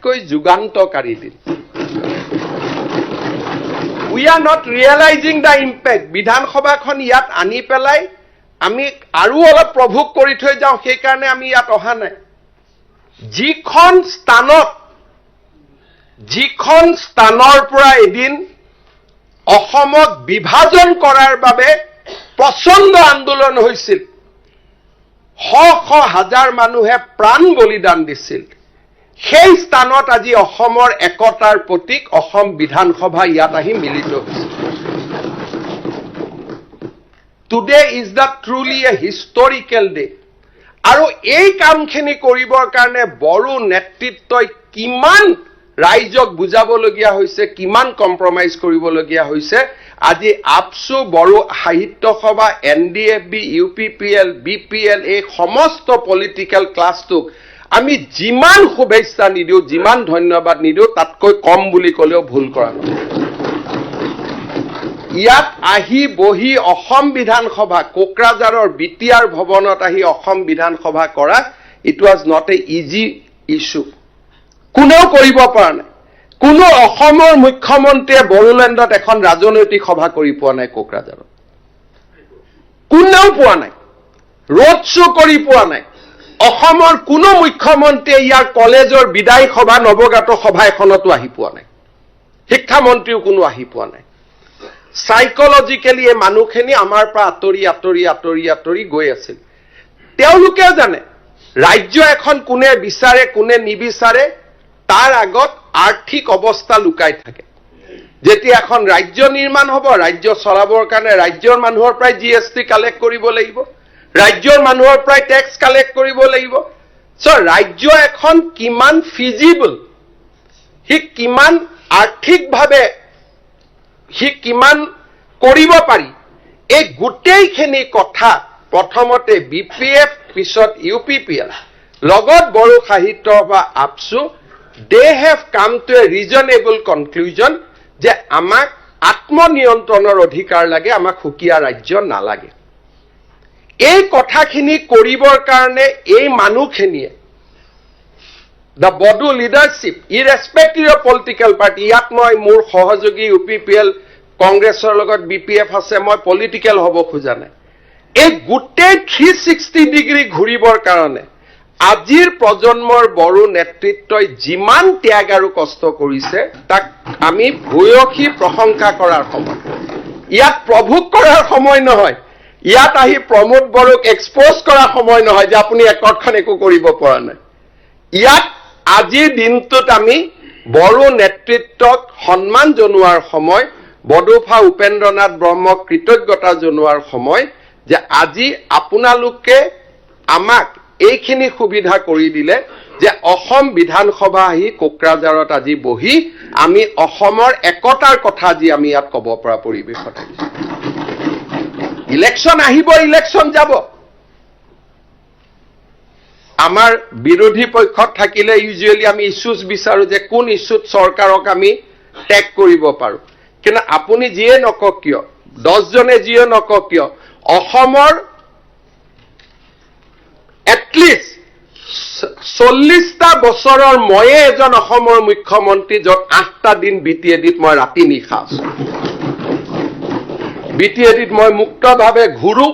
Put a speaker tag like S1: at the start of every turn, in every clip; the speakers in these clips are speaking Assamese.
S1: আটাইতকৈ যুগান্তকাৰী দিন we are not realising the impact বিধানসভাখন ইয়াত আনি পেলাই আমি আৰু অলপ প্ৰভোগ কৰি থৈ যাওঁ সেইকাৰণে আমি ইয়াত অহা নাই যিখন স্থানৰ পৰা এদিন অসমক বিভাজন কৰাৰ বাবে প্ৰচণ্ড আন্দোলন হৈছিল শ হাজাৰ মানুহে প্ৰাণ বলিদান দিছিল সেই স্থানত আজি অসমৰ একতাৰ প্ৰতীক অসম বিধানসভা ইয়াত আহি মিলিত হৈছে today is the truly A historical day আৰু এই কামখিনি কৰিবৰ কাৰণে বড়ো নেতৃত্বই কিমান ৰাইজক বুজাবলগীয়া হৈছে কিমান কম্প্ৰমাইজ কৰিবলগীয়া হৈছে আজি আপসু বড়ো সাহিত্য সভা এনডিএফবি ইউপিপিএল বিপিএল এই সমস্ত পলিটিক্যাল ক্লাছটোক আমি যিমান শুভেচ্ছা নিদিও যিমান ধন্যবাদ নিদিও তাতকৈ কম বুলি ক'লেও ভুল কৰা ইয়াত আহি বহি অসম বিধানসভা কোকৰাঝাৰৰ বিটিআৰ ভৱনত আহি অসম বিধানসভা কৰা it was not a easy issue কোনেও কৰিব পৰা নাই কোনো অসমৰ মুখ্যমন্ত্ৰীয়ে বড়োলেণ্ডত এখন ৰাজনৈতিক সভা কৰি পোৱা নাই কোকৰাঝাৰত কোনেও পোৱা নাই ৰোড শ্ব' কৰি পোৱা নাই অসমৰ কোনো মুখ্যমন্ত্ৰীয়ে ইয়াৰ কলেজৰ বিদায় সভা নৱগাত সভা এখনতো আহি পোৱা নাই শিক্ষামন্ত্ৰীও কোনো আহি পোৱা নাই সাইকোলজিক্যালি এই মানুহখিনি আমাৰ পৰা আঁতৰি গৈ আছিল তেওঁলোকেও জানে ৰাজ্য এখন কোনে বিচাৰে কোনে নিবিচাৰে তাৰ আগত আৰ্থিক অৱস্থা লুকাই থাকে যেতিয়া এখন ৰাজ্য নিৰ্মাণ হ'ব ৰাজ্য চলাবৰ কাৰণে ৰাজ্যৰ মানুহৰ পৰাই জিএসটি কালেক্ট কৰিব লাগিব ৰাজ্যৰ মানুহৰ পৰাই টেক্স কালেক্ট কৰিব লাগিব সো ৰাজ্য এখন কিমান ফিজিবল হি কিমান আৰ্থিকভাৱে হি কিমান কৰিব পাৰি এই গোটেইখিনি কথা প্ৰথমতে বিপিএফ পিছত ইউপিপিএল লগত বড়ো সাহিত্য বা আপসু they have come to a reasonable conclusion যে আমাক আত্মনিয়ন্ত্ৰণৰ অধিকাৰ লাগে আমাক হুকিয়া ৰাজ্য নালাগে এই কথাখিনি কৰিবৰ কাৰণে এই মানুহখিনিয়ে the Bodo leadership irrespective of political party ইয়াত মই মোৰ সহযোগী ইউপিপিএল কংগ্ৰেছৰ লগত বিপিএফ আছে মই পলিটিক্যাল হ'ব খোজা নাই এই গোটেই 360 ডিগ্ৰী ঘূৰিবৰ কাৰণে আজিৰ প্ৰজন্মৰ বড়ো নেতৃত্বই যিমান ত্যাগ আৰু কষ্ট কৰিছে তাক আমি ভূয়সী প্ৰশংসা কৰাৰ সময় ইয়াত প্ৰভোগ কৰাৰ সময় নহয় ইয়াত আহি প্ৰমোদ বড়োক এক্সপ'জ কৰাৰ সময় নহয় যে আপুনি একতখন একো কৰিব পৰা নাই ইয়াত আজিৰ দিনটোত আমি বড়ো নেতৃত্বক সন্মান জনোৱাৰ সময় বড়োফা উপেন্দ্ৰনাথ ব্ৰহ্মক কৃতজ্ঞতা জনোৱাৰ সময় যে আজি আপোনালোকে আমাক এইখিনি সুবিধা কৰি দিলে যে অসম বিধানসভা আহি কোকৰাঝাৰত আজি বহি আমি অসমৰ একতাৰ কথা আজি আমি ইয়াত ক'ব পৰা পৰিৱেশত ইলেকশ্যন আহিব ইলেকশ্যন যাব আমাৰ বিৰোধী পক্ষত থাকিলে ইউজুৱেলি আমি ইস্যুজ বিচাৰো যে কোন ইস্যুত চৰকাৰক আমি টেক কৰিব পাৰো কিন্তু আপুনি যিয়ে নকক কিয় 10 জনে যিয়ে নকক কিয় অসমৰ এটলিষ্ট 40টা বছৰৰ ময়ে এজন অসমৰ মুখ্যমন্ত্ৰী য'ত 8টা দিন বিটিএডিত মই ৰাতি নিশা আছো বিটিএডিত মই মুক্তভাৱে ঘূৰো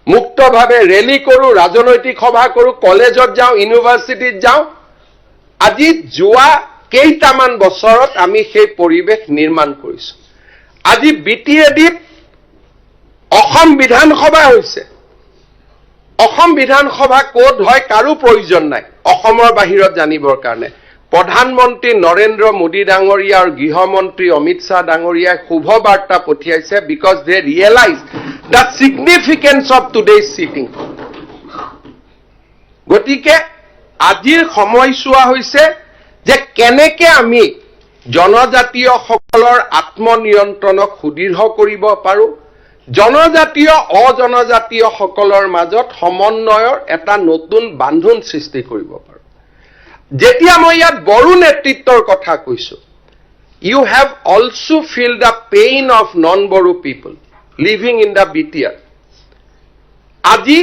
S1: মুক্তভাৱে ৰেলী কৰো ৰাজনৈতিক সভা কৰো কলেজত যাওঁ ইউনিভাৰ্চিটিত যাওঁ আজি যোৱা কেইটামান বছৰত আমি সেই পৰিৱেশ নিৰ্মাণ কৰিছো আজি বিটিএডিত অসম বিধানসভা হৈছে অসম বিধানসভা কোড হয় কাৰো প্ৰয়োজন নাই অসমৰ বাহিৰত জানিবৰ কাৰণে প্ৰধানমন্ত্ৰী নৰেন্দ্ৰ মোদী ডাঙৰীয়া আৰু গৃহমন্ত্ৰী অমিত শাহ ডাঙৰীয়াই শুভ বাৰ্তা পঠিয়াইছে because they realize the significance of today's sitting গতিকে আজিৰ সময়ছোৱা হৈছে যে কেনেকে আমি জনজাতীয়সকলৰ আত্মনিয়ন্ত্ৰণক সুদৃঢ় কৰিব পাৰো জনজাতীয় অজনজাতীয় সকলৰ মাজত সমন্বয়ৰ এটা নতুন বান্ধোন সৃষ্টি কৰিব পাৰো যেতিয়া মই ইয়াত বড়ো নেতৃত্বৰ কথা কৈছো you have also feel the pain of non-Bodo people living in the BTR আজি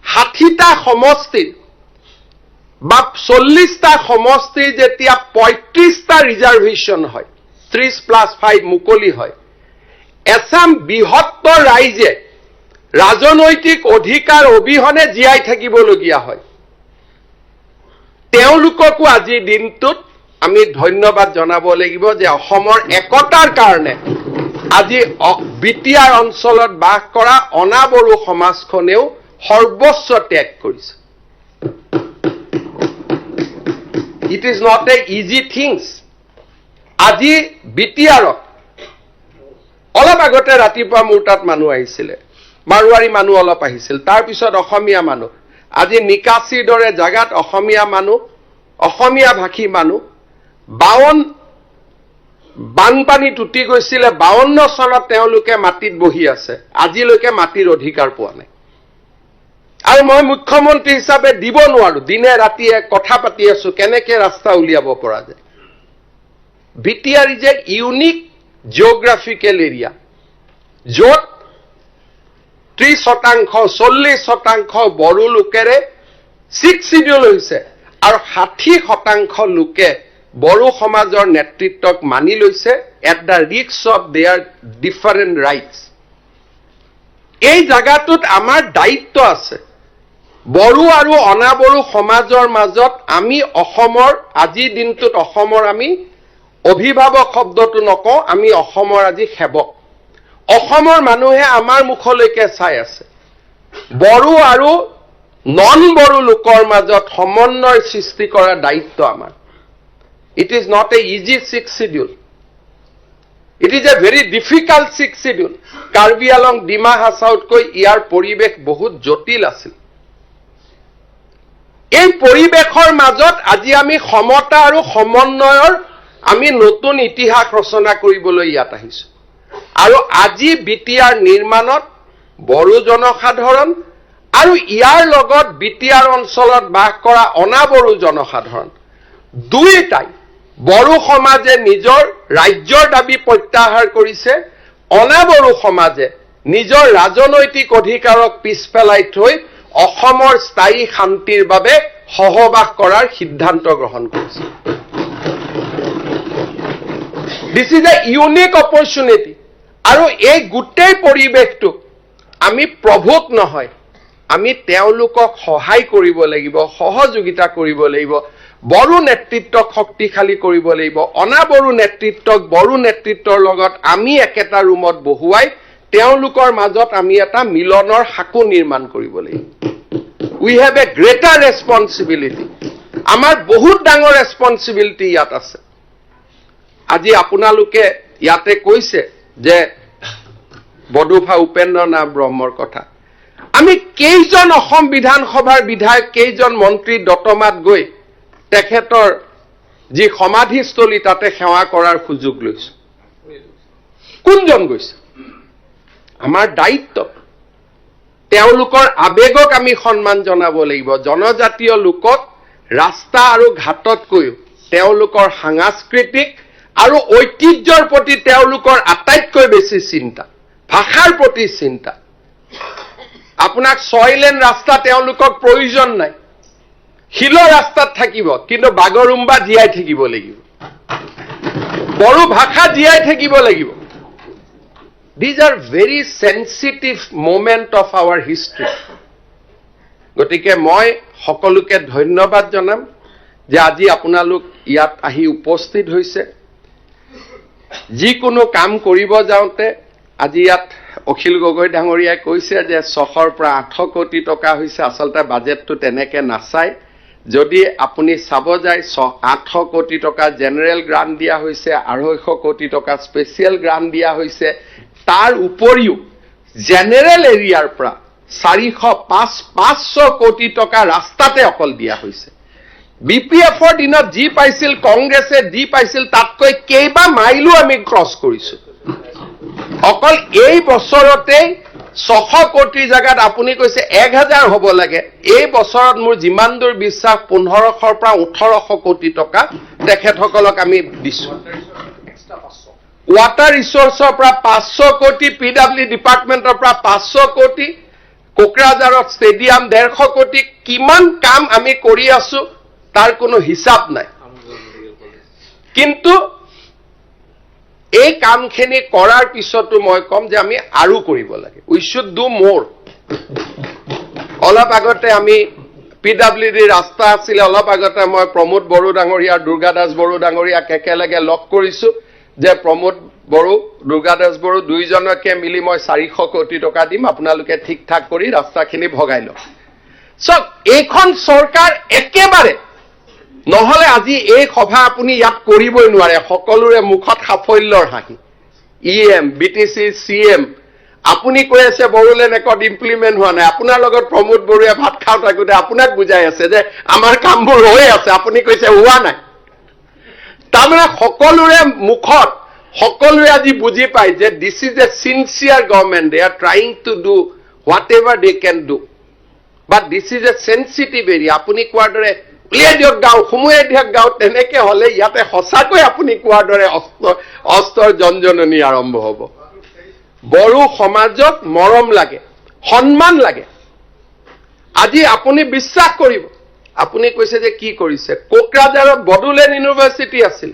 S1: 60টা সমষ্টিৰ বা 40টা সমষ্টিৰ যেতিয়া 35টা ৰিজাৰ্ভেশ্যন হয় 30+5 মুকলি হয় এছাম বৃহত্তৰ ৰাইজে ৰাজনৈতিক অধিকাৰ অবিহনে জীয়াই থাকিবলগীয়া হয় তেওঁলোককো আজিৰ দিনটোত আমি ধন্যবাদ জনাব লাগিব যে অসমৰ একতাৰ কাৰণে আজি বিটিআৰ অঞ্চলত বাস কৰা অনাবৰু সমাজখনেও সৰ্বোচ্চ ত্যাগ কৰিছে It is not a easy things. আজি বিটিআৰত অলপ আগতে ৰাতিপুৱা মোৰ তাত মানুহ আহিছিলে মাৰুৱাৰী মানুহ অলপ আহিছিল তাৰ পিছত অসমীয়া মানুহ আজি নিকাছিৰ দৰে জাগাত অসমীয়া মানুহ অসমীয়া ভাষী মানুহ 52 বানপানী টুটি গৈছিলে 52 চনত তেওঁলোকে মাটিত বহি আছে আজিলৈকে মাটিৰ অধিকাৰ পোৱা নাই আৰু মই মুখ্যমন্ত্ৰী হিচাপে দিব নোৱাৰো দিনে ৰাতিয়ে কথা পাতি আছো কেনেকে ৰাস্তা উলিয়াব পৰা যায় BTR is a unique geographical area য'ত 30% 40% বড়ো লোকেৰে 6 শিডিউল হৈছে আৰু 60% লোকে বড়ো সমাজৰ নেতৃত্বক মানি লৈছে at the risk of there different rights এই জায়গাটোত আমাৰ দায়িত্ব আছে বড়ো আৰু অনাবড়ো সমাজৰ মাজত আমি অসমৰ আজি দিনটোত অসমৰ আমি অভিভাৱক শব্দটো নকওঁ আমি অসমৰ আজি সেৱক অসমৰ মানুহে আমাৰ মুখলৈকে চাই আছে বড়ো আৰু নন বড়ো লোকৰ মাজত সমন্বয় সৃষ্টি কৰাৰ দায়িত্ব আমাৰ It is not a easy 6 schedule. It is a very difficult 6 schedule. Karbi Anglong Dima Hasautকৈ ইয়াৰ পৰিবেশ বহুত জটিল আছিল এই পৰিবেশৰ মাজত আজি আমি সমতা আৰু সমন্বয়ৰ আমি নতুন ইতিহাস ৰচনা কৰিবলৈ ইয়াত আহিছো আৰু আজি বিটিআৰ নিৰ্মাণত বড়ো জনসাধাৰণ আৰু ইয়াৰ লগত বিটিআৰ অঞ্চলত বাস কৰা অনাবড়ো জনসাধাৰণ দুইটাই বড়ো সমাজে নিজৰ ৰাজ্যৰ দাবী প্ৰত্যাহাৰ কৰিছে অনাবড়ো সমাজে নিজৰ ৰাজনৈতিক অধিকাৰক পিছপেলাই থৈ অসমৰ স্থায়ী শান্তিৰ বাবে সহবাস কৰাৰ সিদ্ধান্ত গ্ৰহণ কৰিছে This is a unique opportunity আৰু এই গোটেই পৰিবেশটো আমি প্ৰভুক নহয় আমি তেওঁলোকক সহায় কৰিব লাগিব সহযোগিতা কৰিব লাগিব বড়ো নেতৃত্বক শক্তিশালী কৰিব লাগিব অনাবড়ো নেতৃত্বক বড়ো নেতৃত্বৰ লগত আমি একেটা ৰুমত বহুৱাই তেওঁলোকৰ মাজত আমি এটা মিলনৰ হাকু নিৰ্মাণ কৰিব লাগিব We have a greater responsibility আমাৰ বহুত ডাঙৰ ৰেসপন্সিবিলিটি ইয়াত আছে আজি আপোনালোকে ইয়াতে কৈছে যে বডুফা উপেন্দ্ৰনাথ ব্ৰহ্মৰ কথা আমি কেইজন অসম বিধানসভাৰ বিধায়ক কেইজন মন্ত্ৰী দতমাত গৈ তেখেতৰ যি সমাধিস্থলী তাতে সেৱা কৰাৰ সুযোগ লৈছে কোনজন গৈছে আমাৰ দায়িত্ব তেওঁলোকৰ আবেগক আমি সন্মান জনাব লাগিব জনজাতীয় লোকক ৰাস্তা আৰু ঘাটতকৈ তেওঁলোকৰ সাংস্কৃতিক আৰু ঐতিহ্যৰ প্ৰতি তেওঁলোকৰ আটাইতকৈ বেছি চিন্তা ভাষাৰ প্ৰতি চিন্তা আপোনাক 6 লেন ৰাস্তা তেওঁলোকক প্ৰয়োজন নাই হিলৰ ৰাস্তাত থাকিব কিন্তু বাগৰুম্বা জীয়াই থাকিব লাগিব বড়ো ভাষা জীয়াই থাকিব লাগিব These are very sensitive moment of our history গতিকে মই সকলোকে ধন্যবাদ জনাম যে আজি আপোনালোক ইয়াত আহি উপস্থিত হৈছে যিকোনো কাম কৰিব যাওঁতে আজি ইয়াত অখিল গগৈ ডাঙৰীয়াই কৈছে যে 6ৰ পৰা 8 কোটি টকা হৈছে আসলতে বাজেটটো তেনেকে নাচায় যদি আপুনি চাব যায় 8 কোটি টকা জেনাৰেল গ্ৰান্ট দিয়া হৈছে 250 কোটি টকা স্পেশাল গ্ৰান্ট দিয়া হৈছে তাৰ উপৰিও জেনাৰেল এৰিয়াৰ পৰা 500 কোটি টকা ৰাস্তাতে অকল দিয়া হৈছে বিপিএফৰ দিনত যি পাইছিল কংগ্ৰেছে যি পাইছিল তাতকৈ কেইবা মাইলো আমি ক্ৰছ কৰিছো অকল এই বছৰতে 600 কোটি জাগাত আপুনি কৈছে 1000 হ'ব লাগে এই বছৰত মোৰ যিমান দূৰ বিশ্বাস 1500 পৰা 1800 কোটি টকা তেখেতসকলক আমি দিছো Water resource পৰা 500 কোটি পিডব্লিউ ডিপাৰ্টমেন্টৰ পৰা 500 কোটি কোকৰাঝাৰত ষ্টেডিয়াম 150 কোটি কিমান কাম আমি কৰি আছো তাৰ কোনো হিচাপ নাই কিন্তু এই কামখিনি কৰাৰ পিছতো মই কম যে আমি আৰু কৰিব লাগে উই শুড ডু মোৰ অলপ আগতে আমি পিডব্লিউডি ৰাস্তা আছিলে অলপ আগতে মই প্ৰমোদ বড়ো ডাঙৰীয়া দুৰ্গা দাস বড়ো ডাঙৰীয়াক একেলগে লগ কৰিছো যে প্ৰমোদ বড়ো দুৰ্গা দাস বড়ো দুইজনকে মিলি মই 400 কোটি টকা দিম আপোনালোকে ঠিক ঠাক কৰি ৰাস্তাখিনি ভগাই লওক সব এইখন চৰকাৰ একেবাৰে নহলে আজি এই সভা আপুনি ইয়াত কৰিবই নোৱাৰে সকলোৰে মুখত সাফল্যৰ হাঁহি ইএম বিটিসি সিএম আপুনি কৈ আছে বড়োলেণ্ড একৰ্ড ইমপ্লিমেন্ট হোৱা নাই আপোনাৰ লগত প্ৰমোদ বড়োৱে ভাত খাও থাকোতে আপোনাক বুজাই আছে যে আমাৰ কামবোৰ হৈ আছে আপুনি কৈছে হোৱা নাই তাৰমানে সকলোৰে মুখত সকলোৱে আজি বুজি পায় যে this is a sincere government they are trying to do whatever they can do but this is a sensitive area আপুনি কোৱাৰ দৰে উলিয়াই দিয়ক গাঁও সমুয়াই দিয়ক গাঁও তেনেকে হলে ইয়াতে সঁচাকৈ আপুনি কোৱাৰ দৰে অস্ত্ৰৰ জনজননী আৰম্ভ হ'ব বড়ো সমাজক মৰম লাগে সন্মান লাগে আজি আপুনি বিশ্বাস কৰিব আপুনি কৈছে যে কি কৰিছে কোকৰাঝাৰত বড়োলেণ্ড ইউনিভাৰ্চিটি আছিল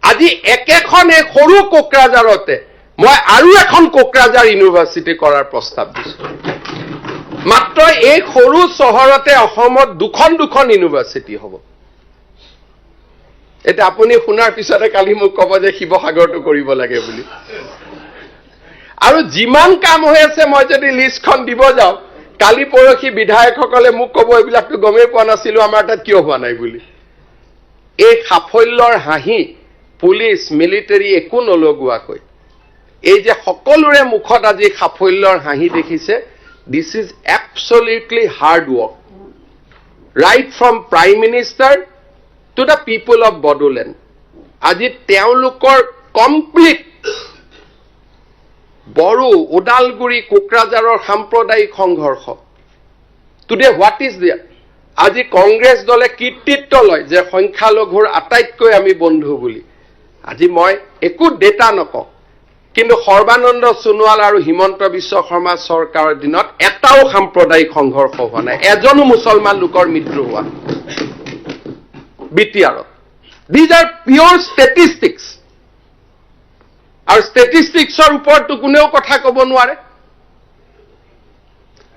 S1: আজি একেখন এই সৰু কোকৰাঝাৰতে মই আৰু এখন কোকৰাঝাৰ ইউনিভাৰ্চিটি কৰাৰ প্ৰস্তাৱ দিছো মাত্ৰ এই সৰু চহৰতে অসমত দুখন ইউনিভাৰ্চিটি হ'ব এটা আপুনি শুনাৰ পিছতে কালি মোক ক'ব যে শিৱসাগৰটো কৰিব লাগে বুলি আৰু যিমান কাম হৈ আছে মই যদি লিষ্টখন দিব যাওঁ কালি পৰখি বিধায়কসকলে মোক ক'ব এইবিলাকটো গমেই পোৱা নাছিলো আমাৰ তাত কিয় হোৱা নাই বুলি এই সাফল্যৰ হাঁহি পুলিচ মিলিটাৰী একো নলগোৱাকৈ এই যে সকলোৰে মুখত আজি সাফল্যৰ হাঁহি দেখিছে this is absolutely hard work right from prime minister to the people of Bodoland আজি তেওঁলোকৰ complete বড়ো ওদালগুৰি কোকৰাঝাৰৰ সাম্প্ৰদায়িক সংঘৰ্ষ today what is there আজি কংগ্ৰেছ দলে কীৰ্তিত্ব লয় যে সংখ্যালঘুৰ আটাইতকৈ আমি বন্ধু বুলি আজি মই একো ডেটা নকওঁ কিন্তু সৰ্বানন্দ সোণোৱাল আৰু হিমন্ত বিশ্ব শৰ্মা চৰকাৰৰ দিনত এটাও সাম্প্ৰদায়িক সংঘৰ্ষ হোৱা নাই এজনো মুছলমান লোকৰ মৃত্যু হোৱা বিটিআৰত দিজ আৰ পিয়ৰ ষ্টেটিষ্টিক্স আৰু ষ্টেটিষ্টিক্সৰ ওপৰতো কোনেও কথা ক'ব নোৱাৰে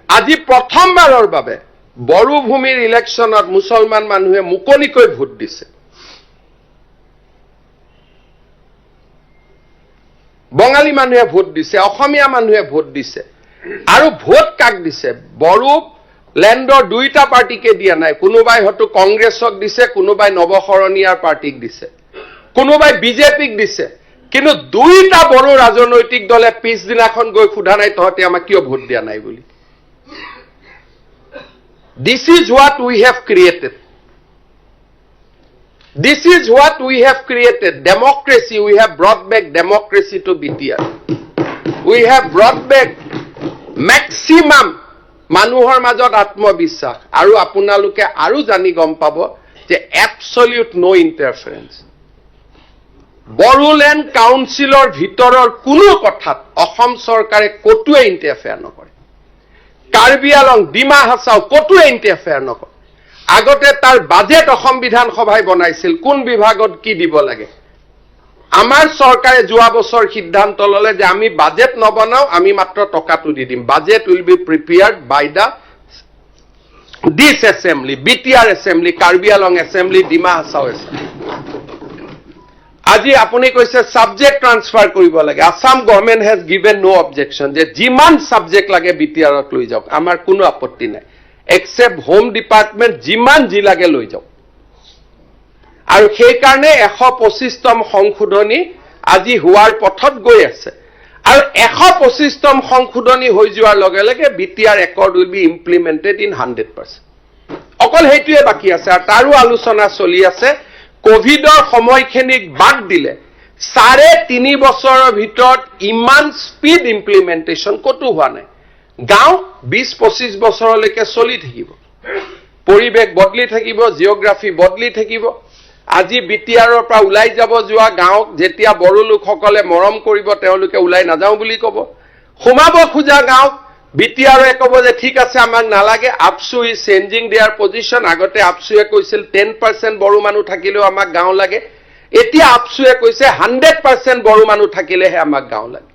S1: আজি প্ৰথমবাৰৰ বাবে বড়ো ভূমিৰ ইলেকশ্যনত মুছলমান মানুহে মুকলিকৈ ভোট দিছে বঙালী মানুহে ভোট দিছে অসমীয়া মানুহে ভোট দিছে আৰু ভোট কাক দিছে বড়ো ল্যান্ডৰ দুইটা পাৰ্টিকে দিয়া নাই কোনোবাই হয়তো কংগ্ৰেছক দিছে কোনোবাই নৱশৰণীয়াৰ পাৰ্টিক দিছে কোনোবাই বিজেপিক দিছে কিন্তু দুইটা বড়ো ৰাজনৈতিক দলে পিছদিনাখন গৈ সোধা নাই তহঁতে আমাক কিয় ভোট দিয়া নাই বুলি This is what we have created. This is what we have created. Democracy, we have brought back democracy to BTR. We have brought back maximum মানুহৰ মাজত আত্মবিশ্বাস আৰু আপোনালোকে আৰু জানি গম পাব যে absolute no interference. বড়োলেণ্ড কাউন্সিলৰ ভিতৰৰ কোনো কথাত অসম চৰকাৰে কতোৱে ইন্টাৰফেয়াৰ নকৰে কাৰ্বি আলং ডিমা হাছাও কতোৱে ইন্টাৰফেয়াৰ নকৰে আগতে তাৰ বাজেট অসম বিধান সভাই বনাইছিল কোন বিভাগত কি দিব লাগে আমাৰ চৰকাৰে যোৱা বছৰ সিদ্ধান্ত ললে যে আমি বাজেট নবনাও আমি মাত্ৰ টকাটো দি দিম budget will be prepared by the this assembly BTR assembly Karbi আলং এসেম্বলি ডিমা হাছাও এসেম্বলি আজি আপুনি কৈছে সাবজেক্ট ট্ৰান্সফাৰ কৰিব লাগে Assam government has given no objection যে যিমান সাবজেক্ট লাগে বিটিআৰত লৈ যাওক আমাৰ কোনো আপত্তি নাই এক্সেপ্ট হোম ডিপাৰ্টমেন্ট যিমান জি লাগে লৈ যাওক আৰু সেই কাৰণে 125তম সংশোধনী আজি হোৱাৰ পথত গৈ আছে আৰু 125তম সংশোধনী হৈ যোৱাৰ লগে লগে BTR accord will be implemented in 100% অকল হেতুৱে বাকি আছে আৰু তাৰো আলোচনা চলি আছে কোভিডৰ সময়খিনিক বাদ দিলে 3.5 বছৰৰ ভিতৰত ইমান স্পিড ইমপ্লিমেন্টেশন কতো হোৱা নাই গাঁও 20-25 বছৰলৈকে চলি থাকিব পৰিবেশ বদলি থাকিব জিওগ্ৰাফি বদলি থাকিব আজি বিটিআৰৰ পৰা উলাই যাব যোৱা গাঁও যেতিয়া বড়ো লোকসকলে মৰম কৰিব তেওঁলোকে উলাই নাযাও বুলি ক'ব সোমাব খোজা গাঁও বিটিআৰে ক'ব যে ঠিক আছে আমাক নালাগে, আপচু ইজ চেঞ্জিং দেয়াৰ পজিশ্যন। আগতে আপচুৱে কৈছিল 10% বড়ো মানুহ থাকিলেও আমাক গাঁও লাগে, এতিয়া আপচুৱে কৈছে 100% বড়ো মানুহ থাকিলেহে আমাক গাঁও লাগে।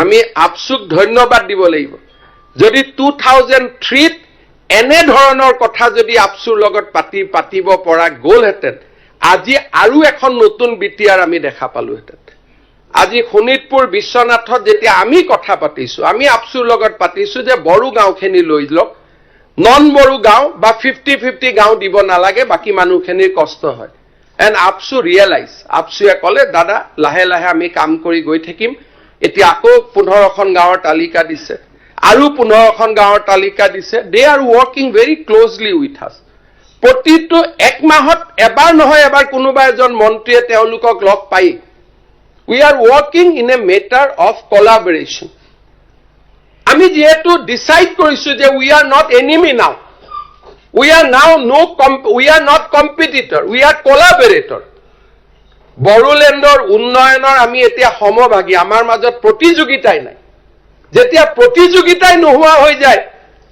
S1: আমি আপচুক ধন্যবাদ দিব লাগিব। যদি 2003ত এনে ধৰণৰ কথা যদি আপচুৰ লগত পাতিব পৰা গ'লহেঁতেন, আজি আৰু এখন নতুন বিটিআৰ আমি দেখা পালোহেঁতেন। আজি শোণিতপুৰ বিশ্বনাথত যেতিয়া আমি কথা পাতিছো, আমি আপচুৰ লগত পাতিছো যে বড়ো গাঁওখিনি লৈ লওক, নন বড়ো গাঁও বা 50-50 গাঁও দিব নালাগে, বাকী মানুহখিনিৰ কষ্ট হয়। এণ্ড আপচু ৰিয়েলাইজ, আপচুৱে ক'লে দাদা লাহে লাহে আমি কাম কৰি গৈ থাকিম। এতিয়া আকৌ 15খন গাঁৱৰ তালিকা দিছে, আৰু 15খন গাঁৱৰ তালিকা দিছে। দে আৰ ৱৰ্কিং ভেৰি ক্লজলি উইথ আছ। প্ৰতিটো এক মাহত এবাৰ নহয় এবাৰ কোনোবা এজন মন্ত্ৰীয়ে তেওঁলোকক লগ পাই। We are working in a matter of collaboration. আমি যেহেতু ডিসাইড কৰিছো যে we are not enemy now. We are not competitor. We are collaborator. বড়োলেণ্ডৰ উন্নয়নৰ আমি এতিয়া সমভাগী, আমাৰ মাজত প্ৰতিযোগিতাই নাই। যেতিয়া প্ৰতিযোগিতাই নোহোৱা হৈ যায়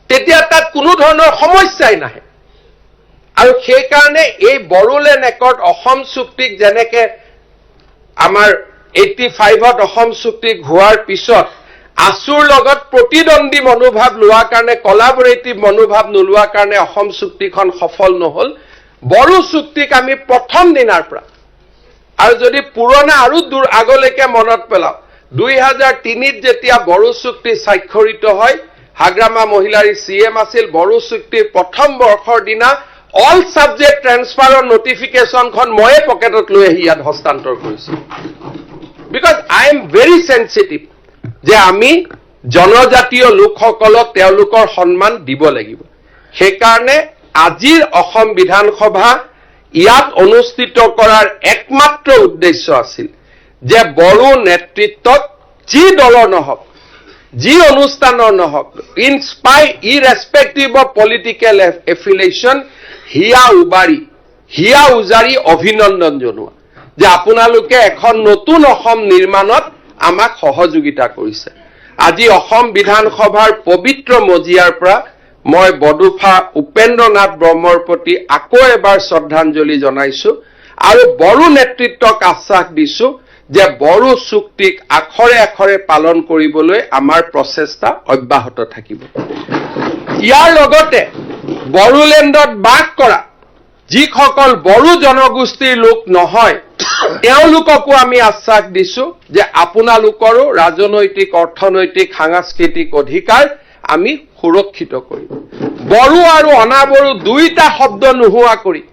S1: তেতিয়া তাত কোনো ধৰণৰ সমস্যাই নাহে। আৰু সেইকাৰণে এই বড়োলেণ্ড একৰ্ড অসম চুক্তিক যেনেকে আমাৰ 85ত অসম চুক্তি হোৱাৰ পিছত আছুৰ লগত প্ৰতিদ্বন্দ্বী মনোভাৱ লোৱাৰ কাৰণে, কলাবৰেটিভ মনোভাৱ নোলোৱাৰ কাৰণে অসম চুক্তিখন সফল নহল। বড়ো চুক্তিক আমি প্ৰথম দিনাৰ পৰা, আৰু যদি পুৰণা আৰু দূৰ আগলৈকে মনত পেলাও, 2003ত যেতিয়া বড়ো চুক্তি স্বাক্ষৰিত হয়, হাগ্ৰামা মহিলাৰী CM আছিল। বড়ো চুক্তিৰ প্ৰথম বৰ্ষৰ দিনা অল ছাবজেক্ট ট্ৰেন্সফাৰৰ নটিফিকেশ্যনখন ময়ে পকেটত লৈ আহি ইয়াত হস্তান্তৰ কৰিছোঁ। Because I am very sensitive যে আমি জনজাতীয় লোকসকলক তেওঁলোকৰ সন্মান দিব লাগিব। সেইকাৰণে আজিৰ অসম বিধানসভা ইয়াত অনুষ্ঠিত কৰাৰ একমাত্ৰ উদ্দেশ্য আছিল যে বড়ো নেতৃত্বত যি দলৰ নহওক, যি অনুষ্ঠানৰ নহওক, ইৰেস্পেক্টিভ অফ পলিটিকেল এফিলিয়েশ্যন, হিয়া উজাৰি অভিনন্দন জনোৱা যে আপোনালোকে এখন নতুন অসম নিৰ্মাণত আমাক সহযোগিতা কৰিছে। আজি অসম বিধানসভাৰ পবিত্ৰ মজিয়াৰ পৰা মই বডোফা উপেন্দ্ৰ নাথ ব্ৰহ্মৰ প্ৰতি আকৌ এবাৰ শ্ৰদ্ধাঞ্জলি জনাইছো আৰু বড়ো নেতৃত্বক আশ্বাস দিছো যে বড়ো চুক্তিক আখৰে আখৰে পালন কৰিবলৈ আমাৰ প্ৰচেষ্টা অব্যাহত থাকিব। ইয়াৰ লগতে বড়োলেণ্ডত বাস কৰা যিসকল বড়ো জনগোষ্ঠীৰ লোক নহয়, তেওঁলোককো আমি আশ্বাস দিছো যে আপোনালোকৰো ৰাজনৈতিক, অৰ্থনৈতিক, সাংস্কৃতিক অধিকাৰ আমি সুৰক্ষিত কৰিম। বড়ো আৰু অনাবড়ো দুইটা শব্দ নোহোৱা কৰি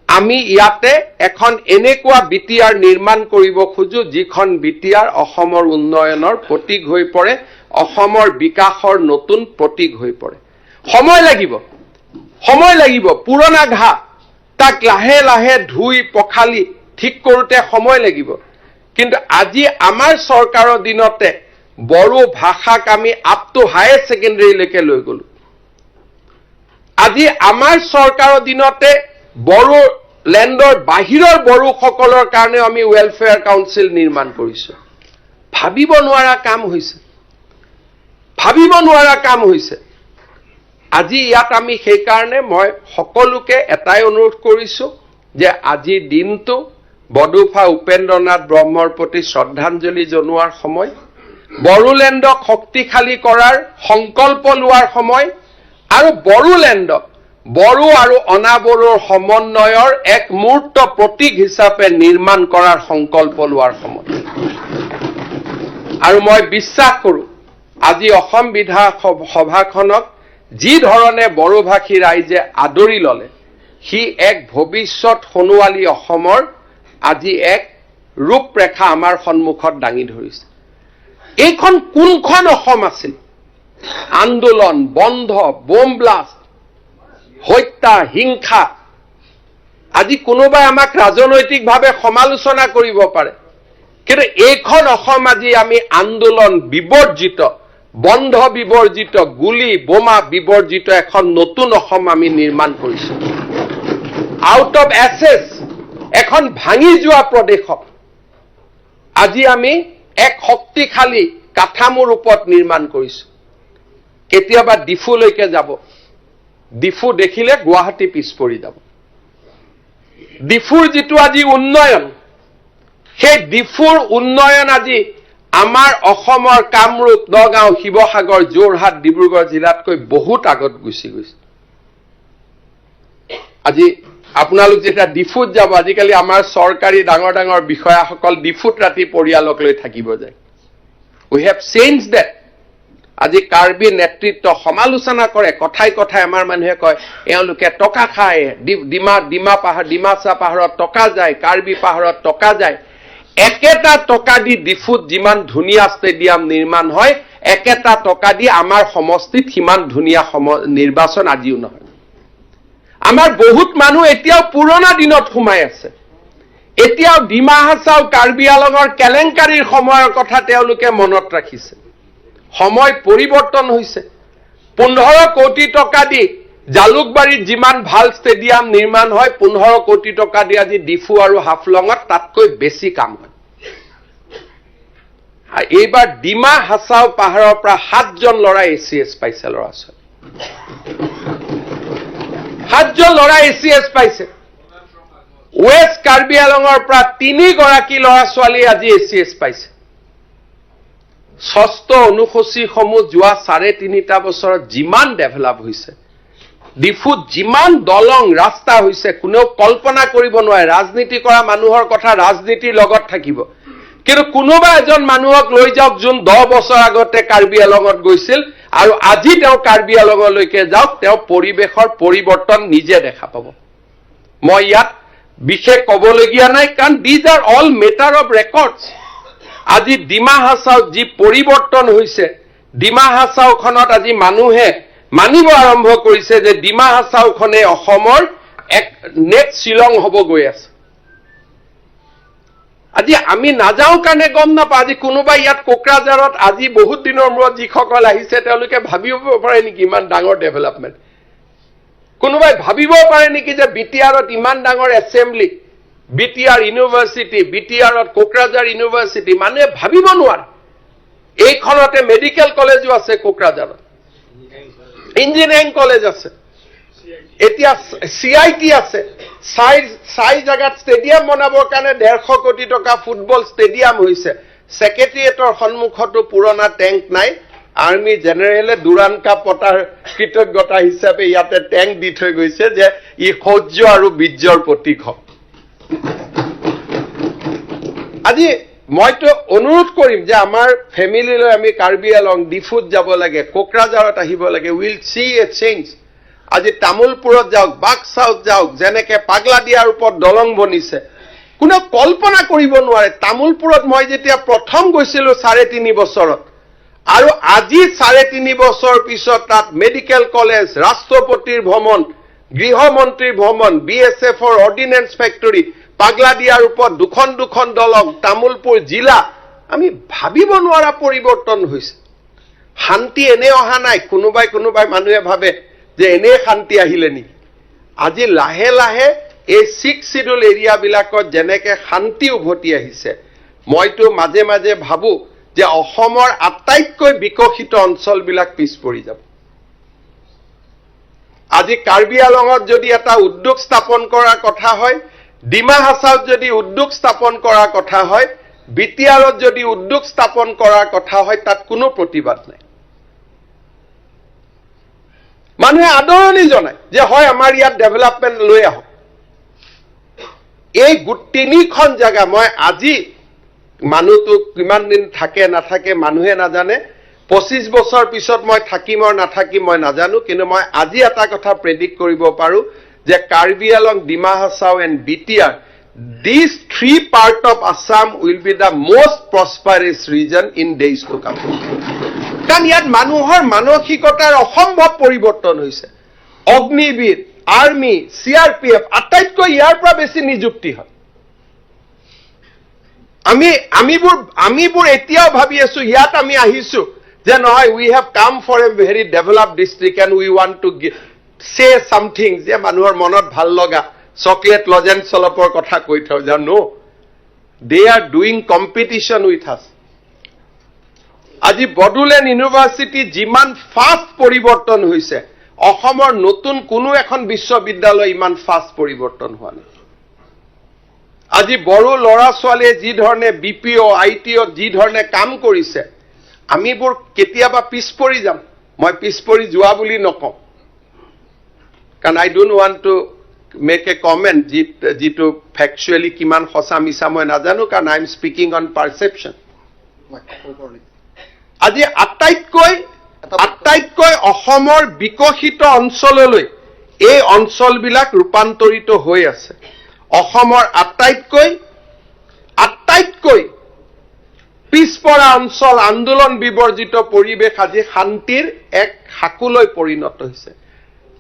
S1: আমি ইয়াতে এখন এনেকুৱা বিটিআৰ নিৰ্মাণ কৰিব খোজো, যিখন বিটিআৰ অসমৰ উন্নয়নৰ প্ৰতীক হৈ পৰে, অসমৰ বিকাশৰ নতুন প্ৰতীক হৈ পৰে। সময় লাগিব, পুৰণা ঘাঁ তাক লাহে লাহে ধুই পখালি ঠিক কৰোঁতে সময় লাগিব। কিন্তু আজি আমাৰ চৰকাৰৰ দিনতে বড়ো ভাষাক আমি আপ টু হায়াৰ ছেকেণ্ডেৰীলৈকে লৈ গলো। আজি আমাৰ চৰকাৰৰ দিনতে বড়ো লেণ্ডৰ বাহিৰৰ বড়োসকলৰ কাৰণে আমি ৱেলফেয়াৰ কাউন্সিল নিৰ্মাণ কৰিছো। ভাবিব নোৱাৰা কাম হৈছে। আজি ইয়াত আমি সেইকাৰণে মই সকলোকে এটাই অনুৰোধ কৰিছো যে আজিৰ দিনটো বডোফা উপেন্দ্ৰ নাথ ব্ৰহ্মৰ প্ৰতি শ্ৰদ্ধাঞ্জলি জনোৱাৰ সময়, বড়োলেণ্ডক শক্তিশালী কৰাৰ সংকল্প লোৱাৰ সময়, আৰু বড়োলেণ্ডক বড়ো আৰু অনাবড়োৰ সমন্বয়ৰ এক মূৰ্ত প্ৰতীক হিচাপে নিৰ্মাণ কৰাৰ সংকল্প লোৱাৰ সময়। আৰু মই বিশ্বাস কৰোঁ আজি অসম বিধানসভাখনক যি ধৰণে বড়োভাষী ৰাইজে আদৰি ল'লে, সি এক ভৱিষ্যত সোণোৱালী অসমৰ আজি এক ৰূপৰেখা আমাৰ সন্মুখত দাঙি ধৰিছে। এইখন কোনখন অসম আছিল? আন্দোলন, বন্ধ, বোম ব্লাষ্ট, হত্যা, হিংসা। আজি কোনোবাই আমাক ৰাজনৈতিকভাৱে সমালোচনা কৰিব পাৰে, কিন্তু এইখন অসম আজি আমি আন্দোলন বিবৰ্জিত, বন্ধ বিবৰ্জিত, গুলি বোমা বিবৰ্জিত এখন নতুন অসম আমি নিৰ্মাণ কৰিছো। আউট অফ এছেছ এখন ভাঙি যোৱা প্ৰদেশত আজি আমি এক শক্তিশালী কাঠামোৰ ওপৰত নিৰ্মাণ কৰিছো কেতিয়াবা ডিফুলৈকে যাব ডিফু দেখিলে গুৱাহাটী পিছ পৰি যাব ডিফুৰ যেটো আজি উন্নয়ন সেই ডিফুৰ উন্নয়ন আজি আমাৰ অসমৰ কামৰূপ নগাঁও শিৱসাগৰ যোৰহাট ডিব্ৰুগড় জিলাতকৈ বহুত আগত গুছি গৈছে আজি আপোনালোক যেটা ডিফুত যাব আজিকালি আমাৰ সৰকাৰি ডাঙৰ ডাঙৰ বিষয়াসকল ডিফুত ৰাতি পৰিয়ালক লৈ থাকিব যায় we have changed that আজি কাৰ্বি নেতৃত্ব সমালোচনা কৰে কথাই কথাই আমাৰ মানুহে কয় এওঁলোকে টকা খায় ডিমাচা পাহাৰত টকা যায় কাৰ্বি পাহাৰত টকা যায় একেটা টকা দি ডিফুত যিমান ধুনীয়া ষ্টেডিয়াম নিৰ্মাণ হয় একেটা টকা দি আমাৰ সমষ্টিত সিমান ধুনীয়া নিৰ্বাচন আজিও নহয় আমাৰ বহুত মানুহ এতিয়াও পুৰণা দিনত সোমাই আছে এতিয়াও ডিমা হাছাও কাৰ্বি আলঙৰ কেলেংকাৰীৰ সময়ৰ কথা তেওঁলোকে মনত ৰাখিছে সময় পৰিৱৰ্তন হৈছে 15 কোটি টকা দি জালুকবাৰীত যিমান ভাল ষ্টেডিয়াম নিৰ্মাণ হয় 15 কোটি টকা দি আজি ডিফু আৰু হাফলঙত তাতকৈ বেছি কাম হয় এইবাৰ ডিমা হাছাও পাহাৰৰ পৰা 7 জন ল'ৰা এচিএছ পাইছে ল'ৰা ছোৱালী 7 জন ল'ৰা এচিএছ পাইছে ওয়েস্ট কাৰ্বি আলঙৰ পৰা 3 গৰাকী ল'ৰা ছোৱালী আজি এচিএছ পাইছে ষষ্ঠ অনুসূচীসমূহ যোৱা 3.5 বছৰত যিমান ডেভেলপ হৈছে ডিফুত যিমান দলং ৰাস্তা হৈছে কোনেও কল্পনা কৰিব নোৱাৰে ৰাজনীতি কৰা মানুহৰ কথা ৰাজনীতিৰ লগত থাকিব কিন্তু কোনোবা এজন মানুহক লৈ যাওক যোন 10 বছৰ আগতে কাৰ্বি আলঙত গৈছিল আৰু আজি তেওঁ কাৰ্বি আলঙলৈকে যাওক তেওঁ পৰিবেশৰ পৰিৱৰ্তন নিজে দেখা পাব মই ইয়াত বিশেষ ক'বলগীয়া নাই কাৰণ these are all matter of records আজি ডিমা হাছাও যি পৰিৱৰ্তন হৈছে ডিমা হাছাওখনত আজি মানুহে মানিব আৰম্ভ কৰিছে যে ডিমা হাছাওখনে অসমৰ এক নেক্সট শিলং হ'ব গৈ আছে আজি আমি নাযাও কাৰণে গম নাপাওঁ আজি কোনোবা ইয়াত কোকৰাঝাৰত আজি বহুত দিনৰ মূৰত যিসকল আহিছে তেওঁলোকে ভাবিব পাৰে নেকি ইমান ডাঙৰ ডেভেলপমেন্ট কোনোবাই ভাবিব পাৰে নেকি যে বিটিআৰত ইমান ডাঙৰ এছেম্বলি বিটিআৰ ইউনিভাৰ্চিটি বিটিআৰত কোকৰাঝাৰ ইউনিভাৰ্চিটি মানুহে ভাবিব নোৱাৰে এইখনতে মেডিকেল কলেজো আছে কোকৰাঝাৰত ইঞ্জিনিয়াৰিং কলেজ আছে এতিয়া সিআইটি আছে সাই জাগাত ষ্টেডিয়াম বনাবৰ কাৰণে 150 কোটি টকা ফুটবল ষ্টেডিয়াম হৈছে সেক্ৰেটাৰিয়েটৰ সন্মুখতো পুৰণা ট্যাঙ্ক নাই আৰ্মি জেনাৰেলে দুৰান কাপ পতাৰ কৃতজ্ঞতা হিচাপে ইয়াতে ট্যাঙ্ক দি থৈ গৈছে যে ই সৌৰ্য আৰু বীৰ্যৰ প্ৰতীক হয় আজি মইতো অনুৰোধ কৰিম যে আমাৰ ফ্যামিলিলৈ আমি কাৰ্বি আলং ডিফুত যাব লাগে কোকৰাঝাৰত আহিব লাগে উইল সি এ চেঞ্জ আজি তামুলপুৰত যাওক বাক্সাত যাওক যেনেকে পাগলাদিয়াৰ ওপৰত দলং বনিছে কোনো কল্পনা কৰিব নোৱাৰে তামুলপুৰত মই যেতিয়া প্ৰথম গৈছিলো 3.5 বছৰত আৰু আজি 3.5 বছৰ পিছত তাত মেডিকেল কলেজ ৰাষ্ট্ৰপতিৰ ভ্ৰমণ গৃহমন্ত্ৰীৰ ভ্ৰমণ বিএসএফৰ অৰ্ডিনেন্স ফেক্টৰী পাগলাদিয়াৰ ওপৰত দুখন দলং তামুলপুৰ জিলা আমি ভাবিব নোৱাৰা পৰিৱৰ্তন হৈছে শান্তি এনে অহা নাই কোনোবাই মানুহে ভাবে যে এনে শান্তি আহিলে নি আজি লাহে লাহে এই 6 শিডিউল এৰিয়া বিলাকত যেনেকে শান্তি উভতি আহিছে মইতো মাজে মাজে ভাবো যে অসমৰ আটাইতকৈ বিকশিত অঞ্চল বিলাক পিছ পৰি যাব আজি কাৰ্বি আলঙত যদি এটা উদ্যোগ স্থাপন কৰাৰ কথা হয় ডিমা হাছাওত যদি উদ্যোগ স্থাপন কৰাৰ কথা হয় বিটিআৰত যদি উদ্যোগ স্থাপন কৰাৰ কথা হয় তাত কোনো প্ৰতিবাদ নাই মানুহে আদৰণি জনায় যে হয় আমাৰ ইয়াত ডেভেলপমেন্ট লৈ আহক এই তিনিখন জায়গা মই আজি মানুহটো কিমান দিন থাকে নাথাকে মানুহে নাজানে 25 বছৰ পিছত মই থাকিম আৰু নাথাকিম মই নাজানো কিন্তু মই আজি এটা কথা প্ৰেডিক্ট কৰিব পাৰো যে Karbi Along Dima Hasao and BTR these 3 parts of Assam will be the most prosperous region in days to come কাৰণ ইয়াত মানুহৰ মানসিকতাৰ অসম্ভৱ পৰিৱৰ্তন হৈছে অগ্নিবীৰ আৰ্মি সিআৰপিএফ আটাইতকৈ ইয়াৰ পৰা বেছি নিযুক্তি হয় আমিবোৰ এতিয়াও ভাবি আছো ইয়াত আমি আহিছো যে নহয় we have come for a very developed district and we want to say something যে মানুহৰ মনত ভাল লগা চকলেট লজেন্স অলপৰ কথা কৈ থওঁ যে নো দে আৰ ডুইং কম্পিটিশন উইথ আছ আজি বডোলেণ্ড ইউনিভাৰ্চিটি যিমান ফাষ্ট পৰিৱৰ্তন হৈছে অসমৰ নতুন কোনো এখন বিশ্ববিদ্যালয় ইমান ফাষ্ট পৰিৱৰ্তন হোৱা নাই আজি বড়ো ল'ৰা ছোৱালীয়ে যি ধৰণে বিপিঅ আইটিঅ যি ধৰণে কাম কৰিছে আমিবোৰ কেতিয়াবা পিছ পৰি যাম মই পিছ পৰি যোৱা বুলি নকওঁ কাৰণ I don't want to make a comment যিটো ফেকচুৱেলি কিমান সঁচা মিছা মই নাজানো কাৰণ I am speaking on perception আজি আটাইতকৈ অসমৰ বিকশিত অঞ্চললৈ এই অঞ্চলবিলাক ৰূপান্তৰিত হৈ আছে অসমৰ আটাইতকৈ পিছপৰা অঞ্চল আন্দোলন বিবৰ্জিত পৰিৱেশ আজি শান্তিৰ এক সাকুলৈ পৰিণত হৈছে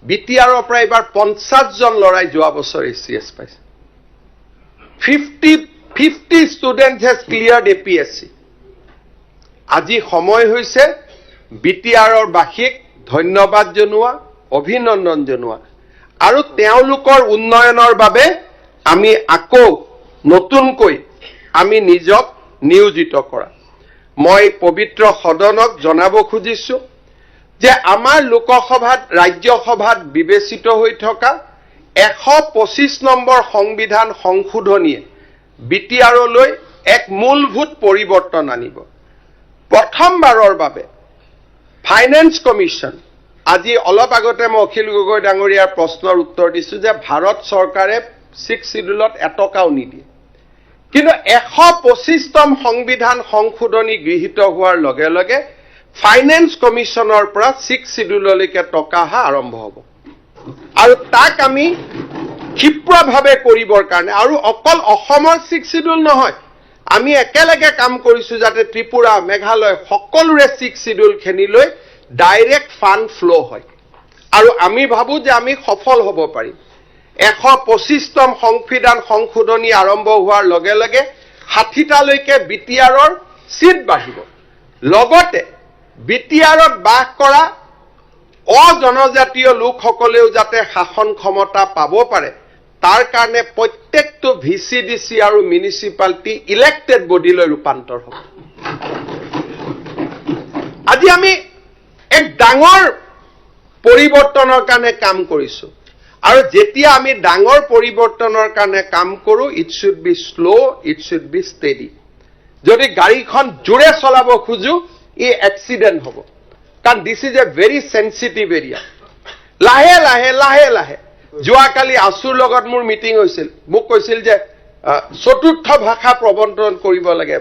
S1: বিটিআৰৰ পৰা এবাৰ 50 জন ল'ৰাই যোৱা বছৰ এচিএছ পাইছে 50 ষ্টুডেণ্টছ হেজ ক্লিয়াৰ্ড এপিএছচি আজি সময় হৈছে বিটিআৰৰ বাসীক ধন্যবাদ জনোৱা অভিনন্দন জনোৱা আৰু তেওঁলোকৰ উন্নয়নৰ বাবে আমি আকৌ নতুনকৈ আমি নিজক নিয়োজিত কৰা মই পবিত্ৰ সদনক জনাব খুজিছো যে আমাৰ লোকসভাত ৰাজ্যসভাত বিবেচিত হৈ থকা 125 নম্বৰ সংবিধান সংশোধনীয়ে বিটিআৰলৈ এক মূলভূত পৰিৱৰ্তন আনিব প্ৰথমবাৰৰ বাবে ফাইনেন্স কমিশ্যন আজি অলপ আগতে মই অখিল গগৈ ডাঙৰীয়াৰ প্ৰশ্নৰ উত্তৰ দিছো যে ভাৰত চৰকাৰে 6 শিডিউলত এটকাও নিদিয়ে কিন্তু 125তম সংবিধান সংশোধনী গৃহীত হোৱাৰ লগে লগে ফাইনেন্স কমিশ্যনৰ পৰা 6 শিডিউললৈকে টকা অহা আৰম্ভ হ'ব আৰু তাক আমি ক্ষিপ্ৰভাৱে কৰিবৰ কাৰণে আৰু অকল অসমৰ 6 শিডিউল নহয় আমি একেলগে কাম কৰিছো যাতে ত্ৰিপুৰা মেঘালয় সকলোৰে 6 শিডিউল খেনিলৈ ডাইৰেক্ট ফাণ্ড ফ্লো হয় আৰু আমি ভাবো যে আমি সফল হ'ব পাৰিম 125তম সংবিধান সংশোধনী আৰম্ভ হোৱাৰ লগে লগে 60টালৈকে বিটিআৰৰ সিট বাঢ়িব লগতে বিটিআৰত বাস কৰা অজনজাতীয় লোকসকলেও যাতে শাসন ক্ষমতা পাব পাৰে তাৰ কাৰণে প্ৰত্যেকটো ভিচিডিসি আৰু মিউনিসিপালিটি ইলেক্টেড বডিলৈ ৰূপান্তৰ হ'ব আজি আমি এক ডাঙৰ পৰিৱৰ্তনৰ কাৰণে কাম কৰিছো আৰু যেতিয়া আমি ডাঙৰ পৰিৱৰ্তনৰ কাৰণে কাম কৰো it should be slow it should be steady যদি গাড়ীখন জোৰে চলাব খুজো ই এক্সিডেন্ট হ'ব কাৰণ this is A very sensitive area লাহে যোৱাকালি আসুৰ লগত মোৰ মিটিং হৈছিল মোক কৈছিল যে চতুৰ্থ ভাষা প্ৰৱৰ্তন কৰিব লাগে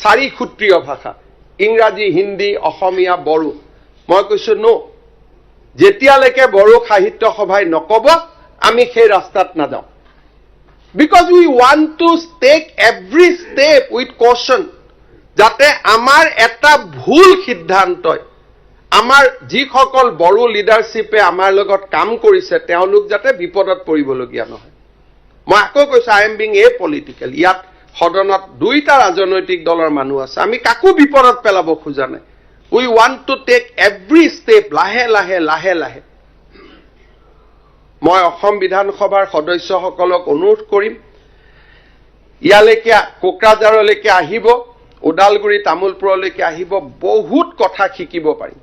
S1: 4 সূত্ৰীয় ভাষা ইংৰাজী হিন্দী অসমীয়া বড়ো মই কৈছো নো যেতিয়ালৈকে বড়ো সাহিত্য সভাই নকব আমি সেই ৰাস্তাত নাযাওঁ because we want to take every step with caution যাতে আমাৰ এটা ভুল সিদ্ধান্তই আমাৰ যিসকল বড়ো লিডাৰশ্বিপে আমাৰ লগত কাম কৰিছে তেওঁলোক যাতে বিপদত পৰিবলগীয়া নহয় মই আকৌ কৈছো I am being a political ইয়াত সদনত দুইটা ৰাজনৈতিক দলৰ মানুহ আছে আমি কাকো বিপদত পেলাব খোজা নাই we want to take every step লাহে মই অসম বিধানসভাৰ সদস্যসকলক অনুৰোধ কৰিম ইয়ালৈকে কোকৰাঝাৰলৈকে আহিব ওদালগুৰি তামুলপুৰলৈকে আহিব বহুত কথা শিকিব পাৰিম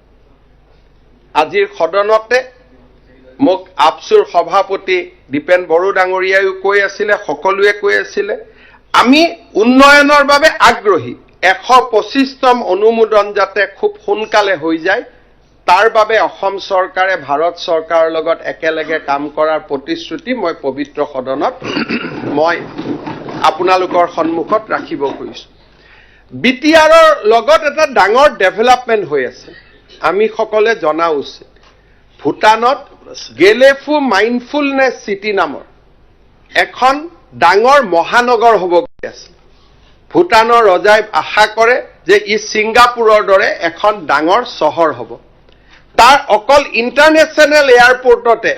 S1: আজিৰ সদনতে মোক আপসুৰ সভাপতি দীপেন বড়ো ডাঙৰীয়াও কৈ আছিলে সকলোৱে কৈ আছিলে আমি উন্নয়নৰ বাবে আগ্ৰহী 125তম অনুমোদন যাতে খুব সোনকালে হৈ যায় তাৰ বাবে অসম চৰকাৰে ভাৰত চৰকাৰৰ লগত একেলগে কাম কৰাৰ প্ৰতিশ্ৰুতি মই পবিত্ৰ সদনত মই আপোনালোকৰ সন্মুখত ৰাখিব খুজিছো বিটিআৰৰ লগত এটা ডাঙৰ ডেভেলপমেন্ট হৈ আছে আমি সকলে জনা উচিত ভুটানত গেলেফু মাইণ্ডফুলনেছ সিটি নামৰ এখন ডাঙৰ মহানগৰ হ'ব গৈ আছে ভুটানৰ ৰজাই আশা কৰে যে ই সিংগাপুৰৰ দৰে এখন ডাঙৰ চহৰ হ'ব তাৰ অকল ইন্টাৰনেশ্যনেল এয়াৰপোৰ্টতে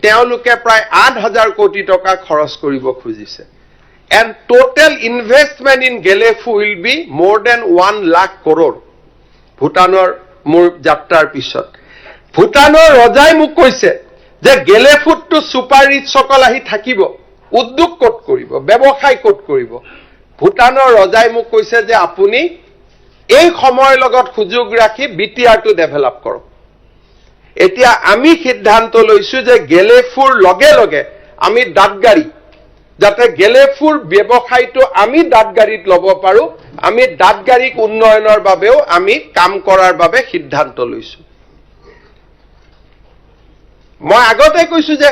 S1: তেওঁলোকে প্ৰায় 8,000 কোটি টকা খৰচ কৰিব খুজিছে and total investment in Gelefu will be more than 1 lakh crore ভুটানৰ মোৰ যাত্ৰাৰ পিছত ভুটানৰ ৰজাই মোক কৈছে যে গেলেফুটটো সুপাৰ ৰিচ সকল আহি থাকিব উদ্যোগ ক'ত কৰিব ব্যৱসায় ক'ত কৰিব ভুটানৰ ৰজাই মোক কৈছে যে আপুনি এই সময়ৰ লগত সুযোগ ৰাখি বিটিআৰটো ডেভেলপ কৰক এতিয়া আমি সিদ্ধান্ত লৈছো যে গেলেফুৰ লগে লগে আমি দাঁতগাড়ী যাতে গেলেফুৰ ব্যৱসায়টো আমি দাঁতগাড়ীত ল'ব পাৰো আমি দাঁতগাড়ীক উন্নয়নৰ বাবেও আমি কাম কৰাৰ বাবে সিদ্ধান্ত লৈছো মই আগতে কৈছো যে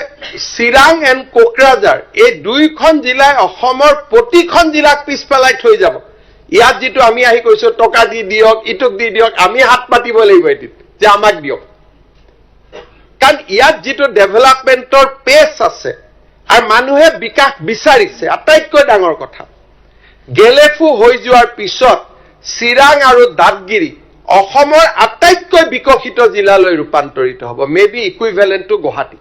S1: চিৰাং এণ্ড কোকৰাঝাৰ এই দুইখন জিলাই অসমৰ প্ৰতিখন জিলাক পিছপেলাই থৈ যাব ইয়াত যেটো আমি আহি কৈছো টকা দি দিয়ক ইটুক দি দিয়ক আমি হাত পাতিব লাগিব এটি যে আমাক দিয়ক কাৰণ ইয়াত যেটো ডেভেলপমেন্টৰ পেছ আছে আৰু মানুহে বিকাশ বিচাৰিছে আটাইতকৈ ডাঙৰ কথা গেলেফু হৈ যোৱাৰ পিছত চিৰাং আৰু দাঁতগিৰি অসমৰ আটাইতকৈ বিকশিত জিলালৈ ৰূপান্তৰিত হ'ব মেবি ইকুইভেলেন্ট টু গুৱাহাটী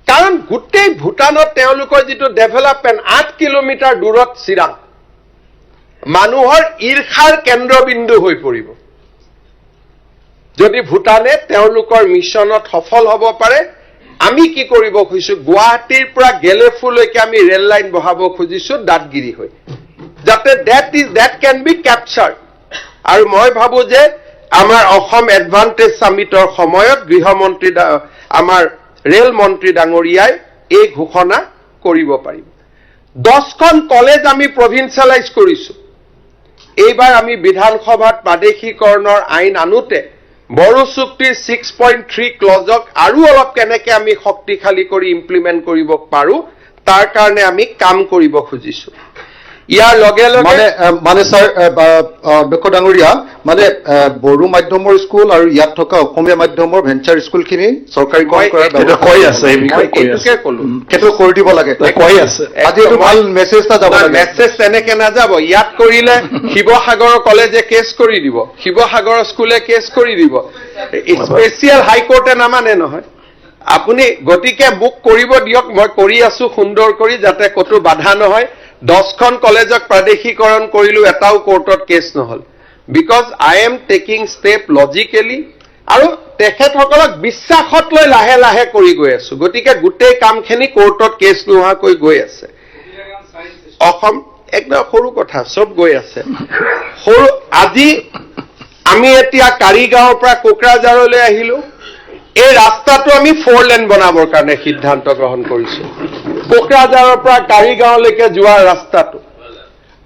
S1: কাৰণ গোটেই ভুটানত তেওঁলোকৰ যেটো ডেভেলপমেন্ট 8 কিলোমিটাৰ দূৰত চিৰাং মানুহৰ ঈৰ্ষাৰ কেন্দ্ৰবিন্দু হৈ পৰিব যদি ভুটানে তেওঁলোকৰ মিছনত সফল হ'ব পাৰে আমি কি কৰিব খুজিছো গুৱাহাটীৰ পৰা গেলেফুলৈকে আমি ৰেল লাইন বহাব খুজিছো দাঁতগিৰি হৈ যাতে that can be captured আৰু মই ভাবো যে আমাৰ অসম এডভান্টেজ সামিটৰ সময়ত গৃহমন্ত্ৰী আমাৰ ৰেল মন্ত্ৰী ডাঙৰীয়াই এই ঘোষণা কৰিব পাৰিব 10খন কলেজ আমি প্ৰভিন্সিয়েলাইজ কৰিছো এইবাৰ আমি বিধানসভাত প্ৰাদেশিকৰণৰ আইন আনুতে বড়ো চুক্তিৰ 6.3 ক্লজক আৰু অলপ কেনেকে আমি শক্তিশালী কৰি ইমপ্লিমেন্ট কৰিব পাৰো তাৰ কাৰণে আমি কাম কৰিব খুজিছো ইয়াৰ লগে লগে
S2: মানে স্যাৰ ডক্টৰ ডাঙৰীয়া মানে বড়ো মাধ্যমৰ স্কুল আৰু ইয়াত থকা অসমীয়া মাধ্যমৰ ভেঞ্চাৰ স্কুলখিনি চৰকাৰীকৰণ কৰাৰ ব্যৱস্থা কৈ আছে এই বিষয়ে
S1: এইটোকে ক'লো
S2: সেইটো কৰি দিব লাগে কৈ আছে আজি এইটো ভাল মেছেজ এটা যাব লাগে
S1: মেছেজ তেনেকে নাযাব ইয়াত কৰিলে শিৱসাগৰ কলেজে কেছ কৰি দিব শিৱসাগৰ স্কুলে কেছ কৰি দিব স্পেচিয়েল হাইকোৰ্টে নামানে নহয় আপুনি গতিকে বুক কৰিব দিয়ক মই কৰি আছো সুন্দৰ কৰি যাতে কতো বাধা নহয় 10খন কলেজক প্ৰাদেশিকৰণ কৰিলো এটাও কোৰ্টত কেছ নহল because I am taking step logically আৰু তেখেতসকলক বিশ্বাসত লৈ লাহে লাহে কৰি গৈ আছো গতিকে গোটেই কামখিনি কোৰ্টত কেছ নোহোৱাকৈ গৈ আছে অসম একদম সৰু কথা সব গৈ আছে সৰু আজি আমি এতিয়া কাৰিগাঁৱৰ পৰা কোকৰাঝাৰলৈ আহিলো এই ৰাস্তাটো আমি 4 লেন বনাবৰ কাৰণে সিদ্ধান্ত গ্ৰহণ কৰিছো কোকৰাঝাৰৰ পৰা কাৰিগাঁৱলৈকে যোৱা ৰাস্তাটো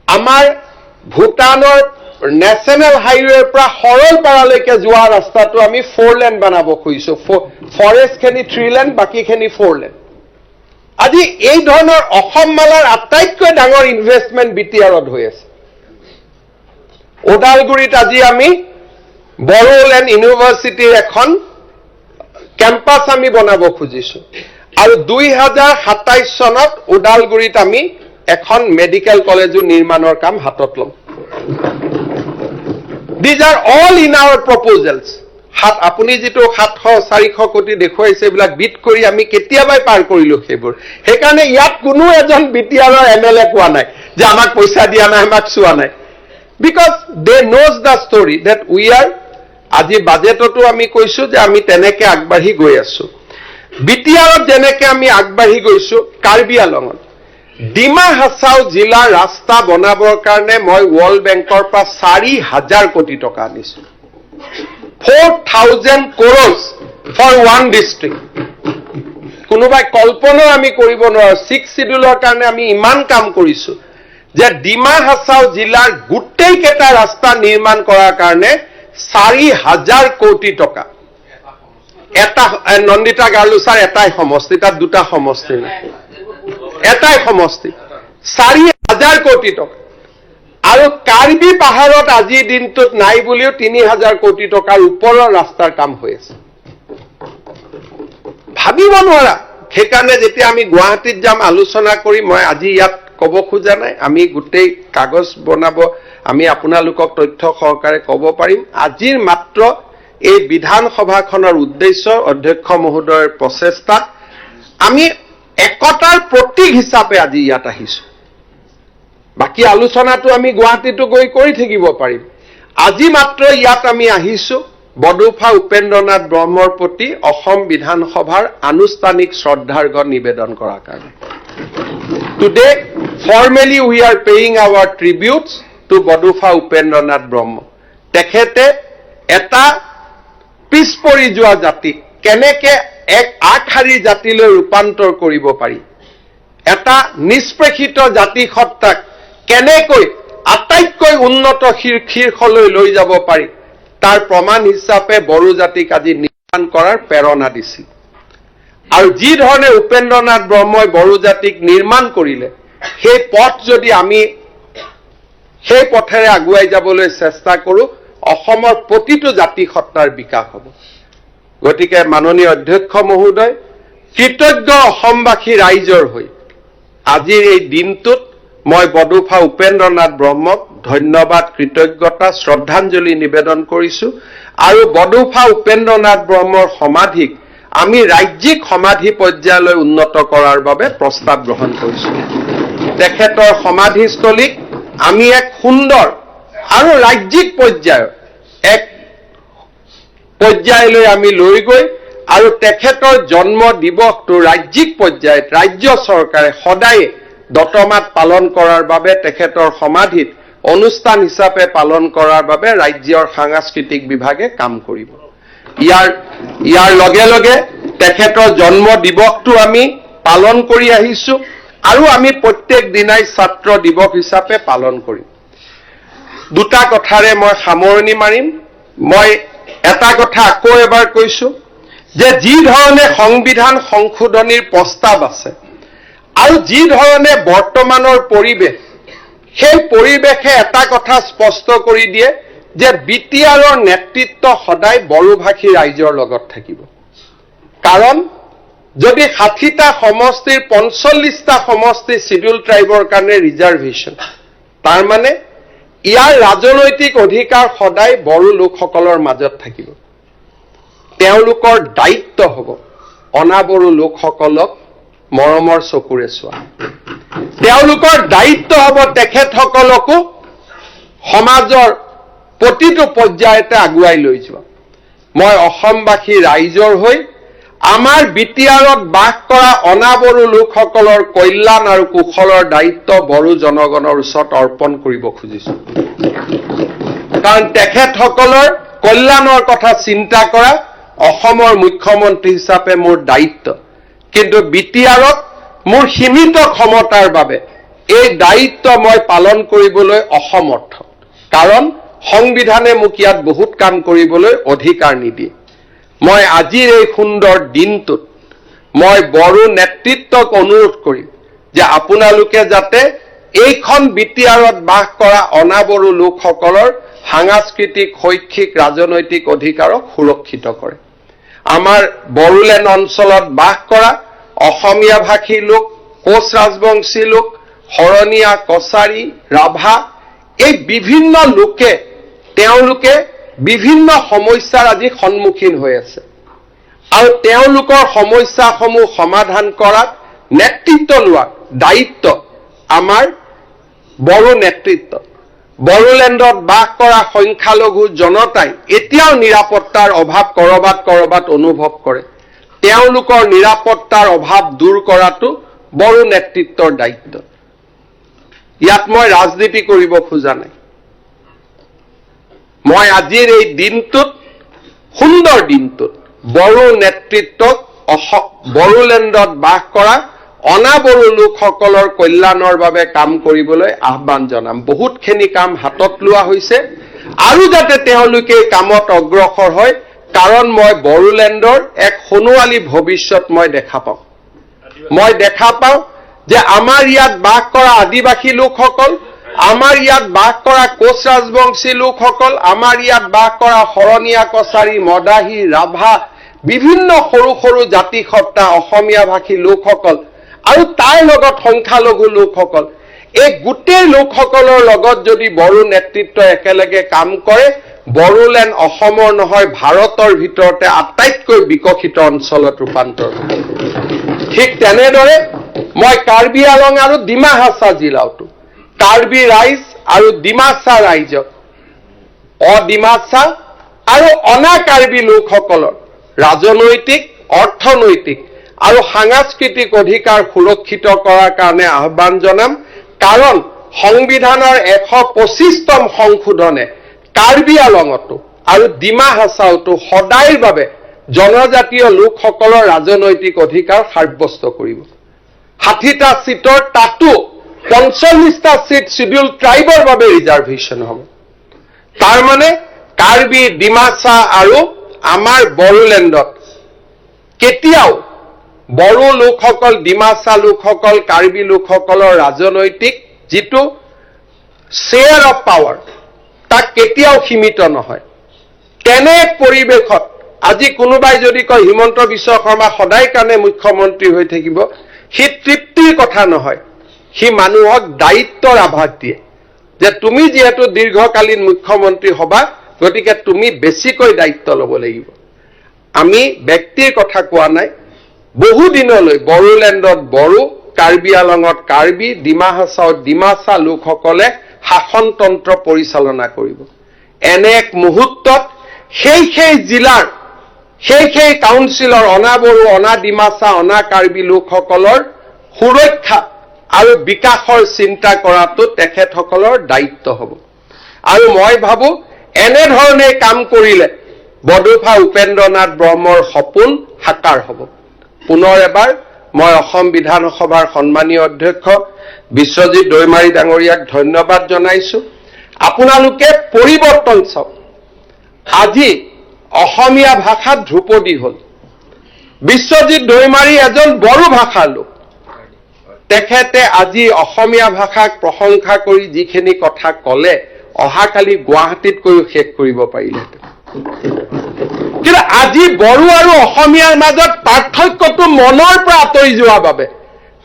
S1: আমাৰ ভুটানৰ নেশ্যনেল হাইৱেৰ পৰা সৰলপাৰালৈকে যোৱা ৰাস্তাটো আমি 4 লেন বনাব খুজিছো ফৰেষ্টখিনি 3 লেন বাকীখিনি 4 লেন আজি এই ধৰণৰ অসম মালাৰ আটাইতকৈ ডাঙৰ ইনভেষ্টমেন্ট বিটিআৰত হৈ আছে ওদালগুৰিত আজি আমি বড়োলেণ্ড ইউনিভাৰ্চিটিৰ এখন কেম্পাছ আমি বনাব খুজিছো আৰু 2027 চনত ওদালগুৰিত আমি এখন মেডিকেল কলেজো নিৰ্মাণৰ কাম হাতত লম These are all in our proposals আপুনি যেটো 700-400 কোটি দেখুৱাইছে এইবিলাক বিট কৰি আমি কেতিয়াবাই পাৰ কৰিলো সেইবোৰ হেকাৰণে ইয়াত কোনো এজন বিটিআৰৰ এমএলএ কোৱা নাই যে আমাক পইচা দিয়া নাই আমাক চোৱা নাই because they knows the story that we are আজি বাজেটতো আমি কৈছো যে আমি তেনেকে আগবাঢ়ি গৈ আছো বিটিআৰত যেনেকে আমি আগবাঢ়ি গৈছো কাৰ্বি আলঙত ডিমা হাছাও জিলা ৰাস্তা বনাবৰ কাৰণে মই ৱৰ্ল্ড বেংকৰ পৰা 4000 কোটি টকা আনিছো 4000 crores for one district কোনোবাই কল্পনা আমি কৰিব নোৱাৰো 6 শিডিউলৰ কাৰণে আমি ইমান কাম কৰিছো যে ডিমা হাছাও জিলাৰ গোটেই কেটা ৰাস্তা নিৰ্মাণ কৰাৰ কাৰণে 4000 কোটি টকা এটা নন্দিতা গাৰ্লুছাৰ এটাই সমষ্টি তাত দুটা সমষ্টি নাই এটাই সমষ্টি 4000 কোটি টকা আৰু কাৰ্বি পাহাৰত আজি দিনটোত নাই বুলিও 3000 কোটি টকাৰ ওপৰৰ ৰাস্তাৰ কাম হৈ আছে ভাবিব নোৱাৰা হেকাৰণে যেতিয়া আমি গুৱাহাটীত যাম আলোচনা কৰি মই আজি ইয়াত ক'ব খোজা নাই আমি গোটেই কাগজ বনাব আমি আপোনালোকক তথ্য সহকাৰে ক'ব পাৰিম আজিৰ মাত্ৰ এই বিধানসভাখনৰ উদ্দেশ্য অধ্যক্ষ মহোদয়ৰ প্ৰচেষ্টাত আমি একতাৰ প্ৰতীক হিচাপে আজি ইয়াত আহিছো বাকি আলোচনাটো আমি গুৱাহাটীতো গৈ কৰি থাকিব পাৰিম আজি মাত্ৰ ইয়াত আমি আহিছো বডুফা উপেন্দ্ৰনাথ ব্ৰহ্মৰ প্ৰতি অসম বিধানসভাৰ আনুষ্ঠানিক শ্ৰদ্ধাৰ্ঘ্য নিবেদন কৰাৰ কাৰণে Today, formally we are paying our tributes to Bodofa Upendranath Brahma. তেখেতে এটা পিছ পৰি যোৱা জাতিক কেনেকে এক আগশাৰী জাতিলৈ ৰূপান্তৰ কৰিব পাৰি, এটা নিষ্পেষিত জাতিসত্তাক কেনেকৈ আটাইতকৈ উন্নত শীৰ্ষলৈ লৈ যাব পাৰি, তাৰ প্ৰমাণ হিচাপে বড়ো জাতিক আজি নিৰ্মাণ কৰাৰ প্ৰেৰণা দিছিল। আৰু যি ধৰণে উপেন্দ্ৰনাথ ব্ৰহ্মই বড়ো জাতিক নিৰ্মাণ কৰিলে, সেই পথ যদি আমি সেই পথেৰে আগুৱাই যাবলৈ চেষ্টা কৰোঁ, অসমৰ প্ৰতিটো জাতিসত্তাৰ বিকাশ হ'ব। গতিকে মাননীয় অধ্যক্ষ মহোদয়, কৃতজ্ঞ অসমবাসী ৰাইজৰ হৈ আজিৰ এই দিনটোত মই বডোফা উপেন্দ্ৰনাথ ব্ৰহ্মক ধন্যবাদ, কৃতজ্ঞতা, শ্ৰদ্ধাঞ্জলি নিবেদন কৰিছো। আৰু বডোফা উপেন্দ্ৰনাথ ব্ৰহ্মৰ সমাধিক আমি ৰাজ্যিক সমাধি পৰ্যায়লৈ উন্নত কৰাৰ বাবে প্ৰস্তাৱ গ্ৰহণ কৰিছো। তেখেতৰ সমাধিস্থলীক আমি এক সুন্দৰ আৰু ৰাজ্যিক পৰ্যায়ৰ এক পৰ্যায়লৈ আমি লৈ গৈ আৰু তেখেতৰ জন্ম দিৱসটো ৰাজ্যিক পৰ্যায়ত ৰাজ্য চৰকাৰে সদায় দতমাত পালন কৰাৰ বাবে তেখেতৰ সমাধিত অনুষ্ঠান হিচাপে পালন কৰাৰ বাবে ৰাজ্যৰ সাংস্কৃতিক বিভাগে কাম কৰিব। ইয়াৰ লগে লগে তেখেতৰ জন্ম দিৱসটো আমি পালন কৰি আহিছো আৰু আমি প্ৰত্যেক দিনাই ছাত্ৰ দিৱস হিচাপে পালন কৰিম। দুটা কথাৰে মই সামৰণি মাৰিম। মই এটা কথা আকৌ এবাৰ কৈছো যে যি ধৰণে সংবিধান সংশোধনীৰ প্ৰস্তাৱ আছে আৰু যি ধৰণে বৰ্তমানৰ পৰিৱেশ, সেই পৰিৱেশে এটা কথা স্পষ্ট কৰি দিয়ে যে বিটিআৰৰ নেতৃত্ব সদায় বড়োভাষী ৰাইজৰ লগত থাকিব। কাৰণ যদি 60টা সমষ্টিৰ 45টা সমষ্টি শিডিউল ট্ৰাইবৰ কাৰণে ৰিজাৰ্ভেশ্যন, তাৰ মানে ইয়াৰ ৰাজনৈতিক অধিকাৰ সদায় বড়ো লোকসকলৰ মাজত থাকিব। তেওঁলোকৰ দায়িত্ব হ'ব অনাবড়ো লোকসকলক মৰমৰ চকুৰে চোৱা। তেওঁলোকৰ দায়িত্ব হ'ব তেখেতসকলকো সমাজৰ প্ৰতিটো পৰ্যায়তে আগুৱাই লৈ যোৱা। মই অসমবাসী ৰাইজৰ হৈ আমাৰ বিটিআৰত বাস কৰা অনাবড়ো লোকসকলৰ কল্যাণ আৰু কুশলৰ দায়িত্ব বড়ো জনগণৰ ওচৰত অৰ্পণ কৰিব খুজিছো। কাৰণ তেখেতসকলৰ কল্যাণৰ কথা চিন্তা কৰা অসমৰ মুখ্যমন্ত্ৰী হিচাপে মোৰ দায়িত্ব। কিন্তু বিটিআৰত মোৰ সীমিত ক্ষমতাৰ বাবে এই দায়িত্ব মই পালন কৰিবলৈ অসমৰ্থ। কাৰণ সংবিধানে মোক ইয়াত বহুত কাম কৰিবলৈ অধিকাৰ নিদিয়ে। মই আজিৰ এই সুন্দৰ দিনটোত মই বড়ো নেতৃত্বক অনুৰোধ কৰিম যে আপোনালোকে যাতে এইখন বিটিআৰত বাস কৰা অনাবড়ো লোকসকলৰ সাংস্কৃতিক, শৈক্ষিক, ৰাজনৈতিক অধিকাৰক সুৰক্ষিত কৰে। আমাৰ বড়োলেণ্ড অঞ্চলত বাস কৰা অসমীয়া ভাষী লোক, কোচ ৰাজবংশী লোক, শৰণীয়া, কছাৰী, ৰাভা, এই বিভিন্ন লোকে তেওঁলোকে বিভিন্ন সমস্যাৰ আজি সন্মুখীন হৈ আছে আৰু তেওঁলোকৰ সমস্যাসমূহ সমাধান কৰাত নেতৃত্ব লোৱাৰ দায়িত্ব আমাৰ বড়ো নেতৃত্ব। বড়োলেণ্ডত বাস কৰা সংখ্যালঘু জনতাই এতিয়াও নিৰাপত্তাৰ অভাৱ কৰবাত অনুভৱ কৰে। তেওঁলোকৰ নিৰাপত্তাৰ অভাৱ দূৰ কৰাটো বড়ো নেতৃত্বৰ দায়িত্ব। ইয়াত মই ৰাজনীতি কৰিব খোজা নাই। মই আজিৰ এই দিনটোত, সুন্দৰ দিনটোত বড়ো নেতৃত্বক বড়োলেণ্ডত বাস কৰা অনাবড়ো লোকসকলৰ কল্যাণৰ বাবে কাম কৰিবলৈ আহ্বান জনাম। বহুতখিনি কাম হাতত লোৱা হৈছে আৰু যাতে তেওঁলোকে কামত অগ্ৰসৰ হয়, কাৰণ মই বড়োলেণ্ডৰ এক সোণোৱালী ভৱিষ্যত মই দেখা পাওঁ। মই দেখা পাওঁ যে আমাৰ ইয়াত বাস কৰা আদিবাসী লোকসকল, আমাৰ ইয়াত বাস কৰা কোচ ৰাজবংশী লোকসকল, আমাৰ ইয়াত বাস কৰা শৰণীয়া, কছাৰী, মদাহী, ৰাভা, বিভিন্ন সৰু সৰু জাতিসত্তা, অসমীয়া ভাষী লোকসকল আৰু তাৰ লগত সংখ্যালঘু লোকসকল, এই গোটেই লোকসকলৰ লগত যদি বড়ো নেতৃত্বই একেলগে কাম কৰে, বড়োলেণ্ড অসমৰ নহয় ভাৰতৰ ভিতৰতে আটাইতকৈ বিকশিত অঞ্চলত ৰূপান্তৰ হ'ব। ঠিক তেনেদৰে মই কাৰ্বি আলং আৰু ডিমা হাছা জিলাতো কাৰ্বি ৰাইজ আৰু ডিমাছা ৰাইজক অডিমাছা আৰু অনা কাৰ্বি লোকসকলৰ ৰাজনৈতিক, অৰ্থনৈতিক আৰু সাংস্কৃতিক অধিকাৰ সুৰক্ষিত কৰাৰ কাৰণে আহ্বান জনাম। কাৰণ সংবিধানৰ 125তম সংশোধনে কাৰ্বি আলঙতো আৰু ডিমা হাছাওতো সদায়ৰ বাবে জনজাতীয় লোকসকলৰ ৰাজনৈতিক অধিকাৰ সাব্যস্ত কৰিব 60টা সিটৰ তাতো 45টা সিট শিডিউল ট্ৰাইবৰ বাবে ৰিজাৰ্ভেশ্যন হ'ব তাৰ মানে কাৰ্বি ডিমাছা আৰু আমাৰ বড়োলেণ্ডত কেতিয়াও বড়ো লোকসকল ডিমাছা লোকসকল কাৰ্বি লোকসকলৰ ৰাজনৈতিক যিটো শ্বেয়াৰ অফ পাৱাৰ তাক কেতিয়াও সীমিত নহয় তেনে পৰিৱেশত আজি কোনোবাই যদি কয় হিমন্ত বিশ্ব শৰ্মা সদায় কাৰণে মুখ্যমন্ত্ৰী হৈ থাকিব সি তৃপ্তিৰ কথা নহয় সি মানুহক দায়িত্বৰ আভাস দিয়ে যে তুমি যেহেতু দীৰ্ঘকালীন মুখ্যমন্ত্ৰী হবা গতিকে তুমি বেছিকৈ দায়িত্ব ল'ব লাগিব আমি ব্যক্তিৰ কথা কোৱা নাই বহু দিনলৈ বড়োলেণ্ডত বড়ো কাৰ্বি আলঙত কাৰ্বি ডিমা হাছাওত ডিমাছা লোকসকলে শাসনতন্ত্ৰ পৰিচালনা কৰিব এনে এক মুহূৰ্তত সেই জিলাৰ সেই কাউন্সিলৰ অনা বড়ো অনা ডিমাছা অনা কাৰ্বি লোকসকলৰ সুৰক্ষা আৰু বিকাশৰ চিন্তা কৰাটো তেখেতসকলৰ দায়িত্ব হ'ব আৰু মই ভাবো এনে ধৰণে কাম কৰিলে বডোফা উপেন্দ্ৰনাথ ব্ৰহ্মৰ সপোন সাকাৰ হ'ব পুনৰ এবাৰ মই অসম বিধানসভাৰ সন্মানীয় অধ্যক্ষ বিশ্বজিৎ দৈমাৰী ডাঙৰীয়াক ধন্যবাদ জনাইছো আপোনালোকে পৰিৱৰ্তন চাওক আজি অসমীয়া ভাষাত ধ্ৰুপদী হ'ল বিশ্বজিৎ দৈমাৰী এজন বড়ো ভাষাৰ লোক তেখেতে আজি অসমীয়া ভাষাক প্ৰশংসা কৰি যিখিনি কথা ক'লে অহাকালি গুৱাহাটীতকৈও শেষ কৰিব পাৰিলেহেঁতেন কিন্তু আজি বড়ো আৰু অসমীয়াৰ মাজত পাৰ্থক্যটো মনৰ পৰা আঁতৰি যোৱাৰ বাবে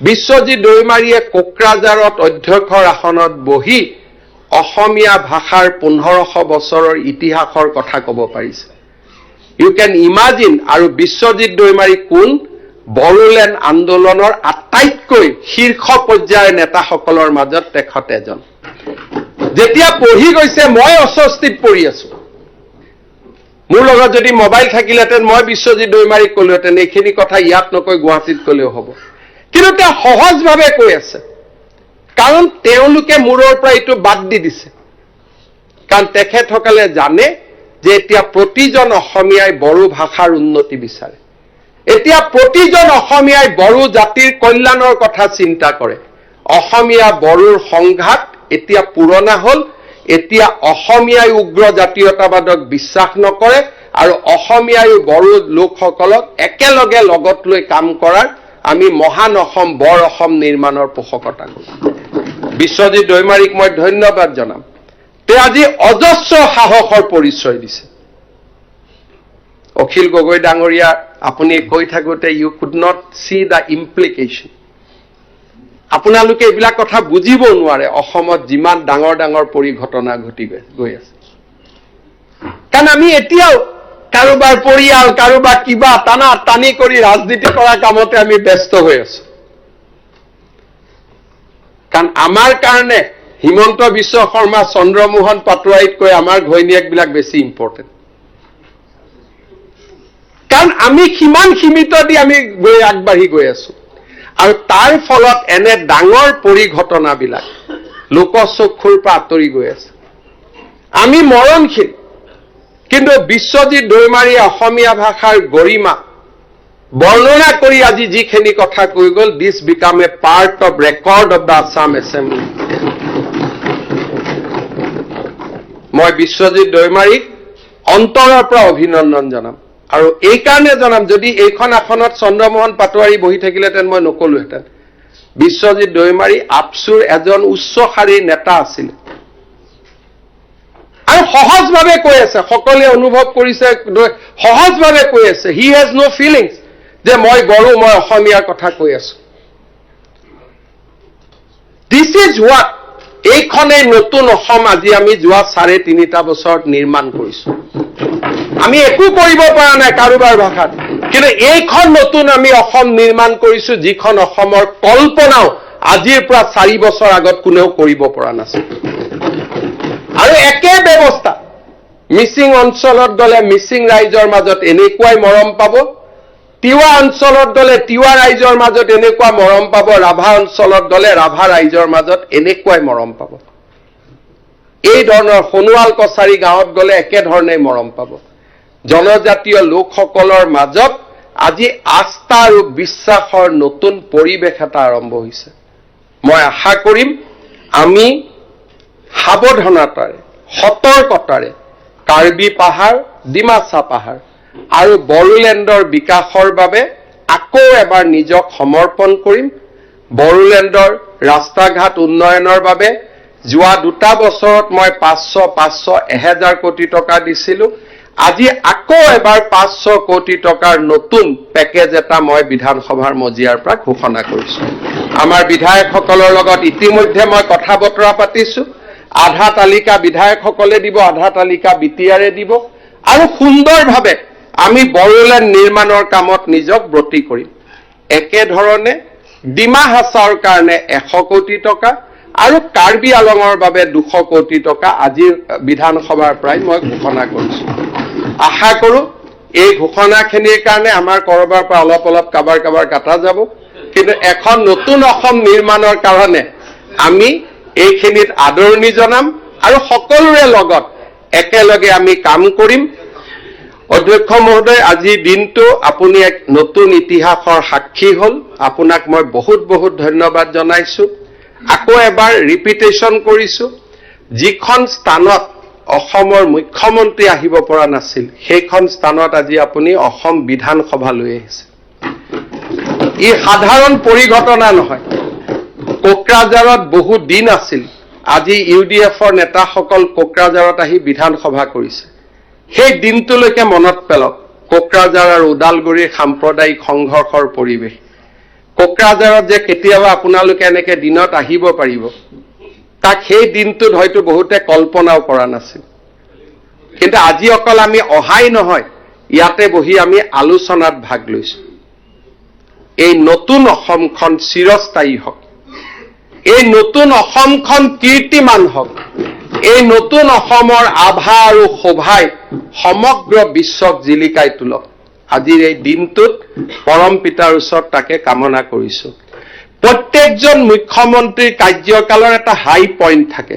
S1: বিশ্বজিৎ দৈমাৰীয়ে কোকৰাঝাৰত অধ্যক্ষৰ আসনত বহি অসমীয়া ভাষাৰ 1500 বছৰৰ ইতিহাসৰ কথা ক'ব পাৰিছে ইউ কেন ইমাজিন আৰু বিশ্বজিৎ দৈমাৰী কোন বড়োলেণ্ড আন্দোলনৰ আটাইতকৈ শীৰ্ষ পৰ্যায়ৰ নেতাসকলৰ মাজত তেখেত এজন যেতিয়া পঢ়ি গৈছে মই অস্বস্তিত পৰি আছো মোৰ লগত যদি মোবাইল থাকিলেহেঁতেন মই বিশ্বজিৎ দৈমাৰীক ক'লোহেঁতেন এইখিনি কথা ইয়াত নকৈ গুৱাহাটীত ক'লেও হ'ব কিন্তু তেওঁ সহজভাৱে কৈ আছে কাৰণ তেওঁলোকে মূৰৰ পৰা এইটো বাদ দি দিছে কাৰণ তেখেতসকলে জানে যে এতিয়া প্ৰতিজন অসমীয়াই বড়ো ভাষাৰ উন্নতি বিচাৰে এতিয়া প্ৰতিজন অসমীয়াই বড়ো জাতিৰ কল্যাণৰ কথা চিন্তা কৰে অসমীয়া বড়োৰ সংঘাত এতিয়া পুৰণা হ'ল এতিয়া অসমীয়াই উগ্ৰ জাতীয়তাবাদক বিশ্বাস নকৰে আৰু অসমীয়াই বড়ো লোকসকলক একেলগে লগত লৈ কাম কৰাৰ আমি মহান অসম বৰ অসম নিৰ্মাণৰ পোষকতা কৰোঁ বিশ্বজিৎ দৈমাৰীক মই ধন্যবাদ জনাম তেওঁ আজি অজস্ৰ সাহসৰ পৰিচয় দিছে অখিল গগৈ ডাঙৰীয়া আপুনি কৈ থাকোতে you could not see the implication আপোনালোকে এইবিলাক কথা বুজিব নোৱাৰে অসমত যিমান ডাঙৰ ডাঙৰ পৰিঘটনা ঘটি গৈ আছে কাৰণ আমি এতিয়াও কাৰোবাৰ পৰিয়াল কাৰোবাৰ কিবা টানা টানি কৰি ৰাজনীতি কৰা কামতে আমি ব্যস্ত হৈ আছো কাৰণ আমাৰ কাৰণে হিমন্ত বিশ্ব শৰ্মা চন্দ্ৰমোহন পাটোৱাৰীতকৈ আমাৰ ঘৈণীয়েকবিলাক বেছি ইম্পৰ্টেণ্ট কাৰণ আমি সিমান সীমিত দি আমি আগবাঢ়ি গৈ আছো আৰু তাৰ ফলত এনে ডাঙৰ পৰিঘটনাবিলাক লোকচক্ষুৰ পৰা আঁতৰি গৈ আছে আমি মৰণশীল কিন্তু বিশ্বজিৎ দৈমাৰীয়ে অসমীয়া ভাষাৰ গৰিমা বৰ্ণনা কৰি আজি যিখিনি কথা কৈ গ'ল this became a part of record of the Assam assembly মই বিশ্বজিৎ দৈমাৰীক অন্তৰৰ পৰা অভিনন্দন জনাম আৰু এই কাৰণে জনাম যদি এইখন আসনত চন্দ্ৰমোহন পাটোৱাৰী বহি থাকিলেহেঁতেন মই নকলোহেঁতেন বিশ্বজিৎ দৈমাৰী আপচুৰ এজন উচ্চ শাৰীৰ নেতা আছিল আৰু সহজভাৱে কৈ আছে সকলোৱে অনুভৱ কৰিছে সহজভাৱে কৈ আছে হি হেজ ন' ফিলিংছ যে মই বড়ো মই অসমীয়াৰ কথা কৈ আছো দিছ ইজ হোৱাট এইখনেই নতুন অসম আজি আমি যোৱা 3.5 বছৰত নিৰ্মাণ কৰিছো আমি একো কৰিব পৰা নাই কাৰোবাৰ ভাষাত কিন্তু এইখন নতুন আমি অসম নিৰ্মাণ কৰিছো যিখন অসমৰ কল্পনাও আজিৰ পৰা 4 বছৰ আগত কোনেও কৰিব পৰা নাছিল আৰু একে ব্যৱস্থা মিচিং অঞ্চলত গলে মিচিং ৰাইজৰ মাজত এনেকুৱাই মৰম পাব তিৱা অঞ্চলত গ'লে তিৱা ৰাইজৰ মাজত এনেকুৱা মৰম পাব, ৰাভা অঞ্চলত গ'লে ৰাভা ৰাইজৰ মাজত এনেকুৱাই মৰম পাব। এই ধৰণৰ সোণোৱাল কছাৰী গাঁৱত গ'লে একেধৰণে মৰম পাব। জনজাতীয় লোকসকলৰ মাজত আজি আস্থা আৰু বিশ্বাসৰ নতুন পৰিৱেশ এটা আৰম্ভ হৈছে। মই আশা কৰিম আমি সাৱধানতাৰে, সতৰ্কতাৰে কাৰ্বি পাহাৰ, ডিমাচা পাহাৰ আৰু বড়োলেণ্ডৰ বিকাশৰ বাবে আকৌ এবাৰ নিজক সমৰ্পণ কৰিম। বড়োলেণ্ডৰ ৰাস্তা ঘাট উন্নয়নৰ বাবে যোৱা 2 বছৰত মই 500, 1000 কোটি টকা দিছিলোঁ। আজি আকৌ এবাৰ 500 কোটি টকাৰ নতুন পেকেজ এটা মই বিধানসভাৰ মজিয়াৰ পৰা ঘোষণা কৰিছোঁ। আমাৰ বিধায়কসকলৰ লগত ইতিমধ্যে মই কথা বতৰা পাতিছোঁ। আধা তালিকা বিধায়কসকলে দিব, আধা তালিকা বিটিআৰে দিব আৰু সুন্দৰভাৱে আমি বড়োলেণ্ড নিৰ্মাণৰ কামত নিজক ব্ৰতী কৰিম। একেধৰণে ডিমা হাছাওৰ কাৰণে 100 কোটি টকা আৰু কাৰ্বি আলঙৰ বাবে 200 কোটি টকা আজিৰ বিধানসভাৰ পৰাই মই ঘোষণা কৰিছোঁ। আশা কৰোঁ এই ঘোষণাখিনিৰ কাৰণে আমাৰ কৰবাৰ পৰা অলপ কাবাৰ কাটা যাব, কিন্তু এখন নতুন অসম নিৰ্মাণৰ কাৰণে আমি এইখিনিত আদৰণি জনাম আৰু সকলোৰে লগত একেলগে আমি কাম কৰিম। অধ্যক্ষ মহোদয়, আজিৰ দিনটো আপুনি এক নতুন ইতিহাসৰ সাক্ষী হ'ল। আপোনাক মই বহুত ধন্যবাদ জনাইছোঁ। আকৌ এবাৰ ৰিপিটেশ্যন কৰিছোঁ, যিখন স্থানত অসমৰ মুখ্যমন্ত্ৰী আহিব পৰা নাছিল সেইখন স্থানত আজি আপুনি অসম বিধানসভা লৈ আহিছে। ই সাধাৰণ পৰিঘটনা নহয়। কোকৰাঝাৰত বহু দিন আছিল, আজি UDFৰ নেতাসকল কোকৰাঝাৰত আহি বিধানসভা কৰিছে। সেই দিনটোলৈকে মনত পেলক কোকৰাঝাৰ আৰু ওদালগুৰিৰ সাম্প্ৰদায়িক সংঘৰ্ষৰ পৰিৱেশ। কোকৰাঝাৰত যে কেতিয়াবা আপোনালোকে এনেকে দিনত আহিব পাৰিব, তাক সেই দিনটোত হয়তো বহুতে কল্পনাও কৰা নাছিল। কিন্তু আজি অকল আমি অহাই নহয়, ইয়াতে বহি আমি আলোচনাত ভাগ লৈছোঁ। এই নতুন অসমখন চিৰস্থায়ী হওক, এই নতুন অসমখন কীৰ্তিমান হওক, এই নতুন অসমৰ আভা আৰু শোভাই সমগ্ৰ বিশ্বক জিলিকাই তোলক। আজিৰ এই দিনটোত পৰম পিতাৰ ওচৰত তাকে কামনা কৰিছোঁ। প্ৰত্যেকজন মুখ্যমন্ত্ৰীৰ কাৰ্যকালৰ এটা হাই পইণ্ট থাকে।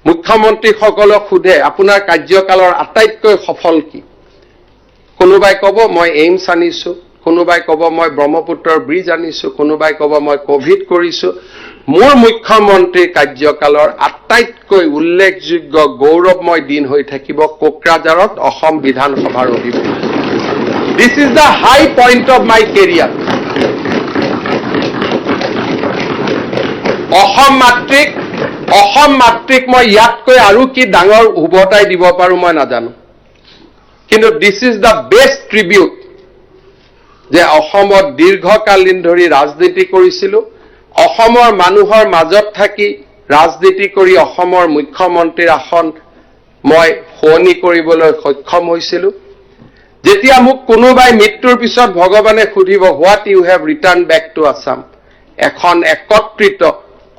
S1: মুখ্যমন্ত্ৰীসকলক সোধে আপোনাৰ কাৰ্যকালৰ আটাইতকৈ সফল কি? কোনোবাই ক'ব মই এইমছ আনিছোঁ, কোনোবাই ক'ব মই ব্ৰহ্মপুত্ৰৰ ব্ৰিজ আনিছোঁ, কোনোবাই ক'ব মই কোভিড কৰিছোঁ। মোৰ মুখ্যমন্ত্ৰীৰ কাৰ্যকালৰ আটাইতকৈ উল্লেখযোগ্য গৌৰৱময় দিন হৈ থাকিব কোকৰাঝাৰত অসম বিধানসভাৰ অধিৱেশন। This is the high point of my career. Assam মাতৃক মই ইয়াতকৈ আৰু কি ডাঙৰ উভতাই দিব পাৰোঁ মই নাজানো, কিন্তু দিছ ইজ দ্য বেষ্ট ট্ৰিবিউট যে অসমত দীৰ্ঘকালীন ধৰি ৰাজনীতি কৰিছিলোঁ, অসমৰ মানুহৰ মাজত থাকি ৰাজনীতি কৰি অসমৰ মুখ্যমন্ত্ৰীৰ আসন মই শুৱনি কৰিবলৈ সক্ষম হৈছিলোঁ। যেতিয়া মোক কোনোবাই মৃত্যুৰ পিছত ভগৱানে সুধিব what you have return back to Assam, এখন একত্ৰিত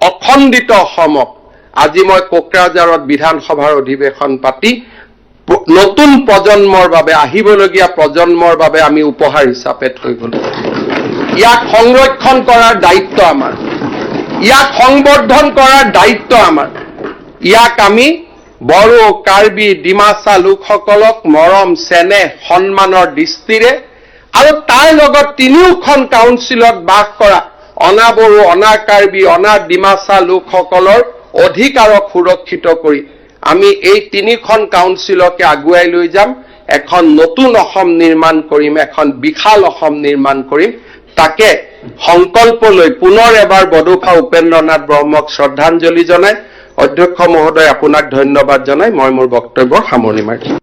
S1: অখণ্ডিত অসমক আজি মই কোকৰাঝাৰত বিধানসভাৰ অধিৱেশন পাতি নতুন প্ৰজন্মৰ বাবে, আহিবলগীয়া প্ৰজন্মৰ বাবে আমি উপহাৰ হিচাপে থৈ গ'লো। ইয়াক সংৰক্ষণ কৰাৰ দায়িত্ব আমাৰ, ইয়াক সংবৰ্ধন কৰাৰ দায়িত্ব আমাৰ। ইয়াক আমি বড়ো, কাৰ্বি, ডিমাচা লোকসকলক মৰম, চেনেহ, সন্মানৰ দৃষ্টিৰে আৰু তাৰ লগত 3খন কাউন্সিলত বাস কৰা অনা বড়ো, অনা কাৰ্বি, অনা ডিমাচা লোকসকলৰ অধিকাৰক সুৰক্ষিত কৰি আমি এই 3খন কাউন্সিলকে আগুৱাই লৈ যাম। এখন নতুন অসম নিৰ্মাণ কৰিম, এখন বিশাল অসম নিৰ্মাণ কৰিম। তাকে সংকল্প লৈ পুনৰ এবাৰ বডোফা উপেন্দ্ৰনাথ ব্ৰহ্মক শ্ৰদ্ধাঞ্জলি জনাই অধ্যক্ষ মহোদয় আপোনাক ধন্যবাদ জনাই মই মোৰ বক্তব্য সামৰণি মাৰিছোঁ।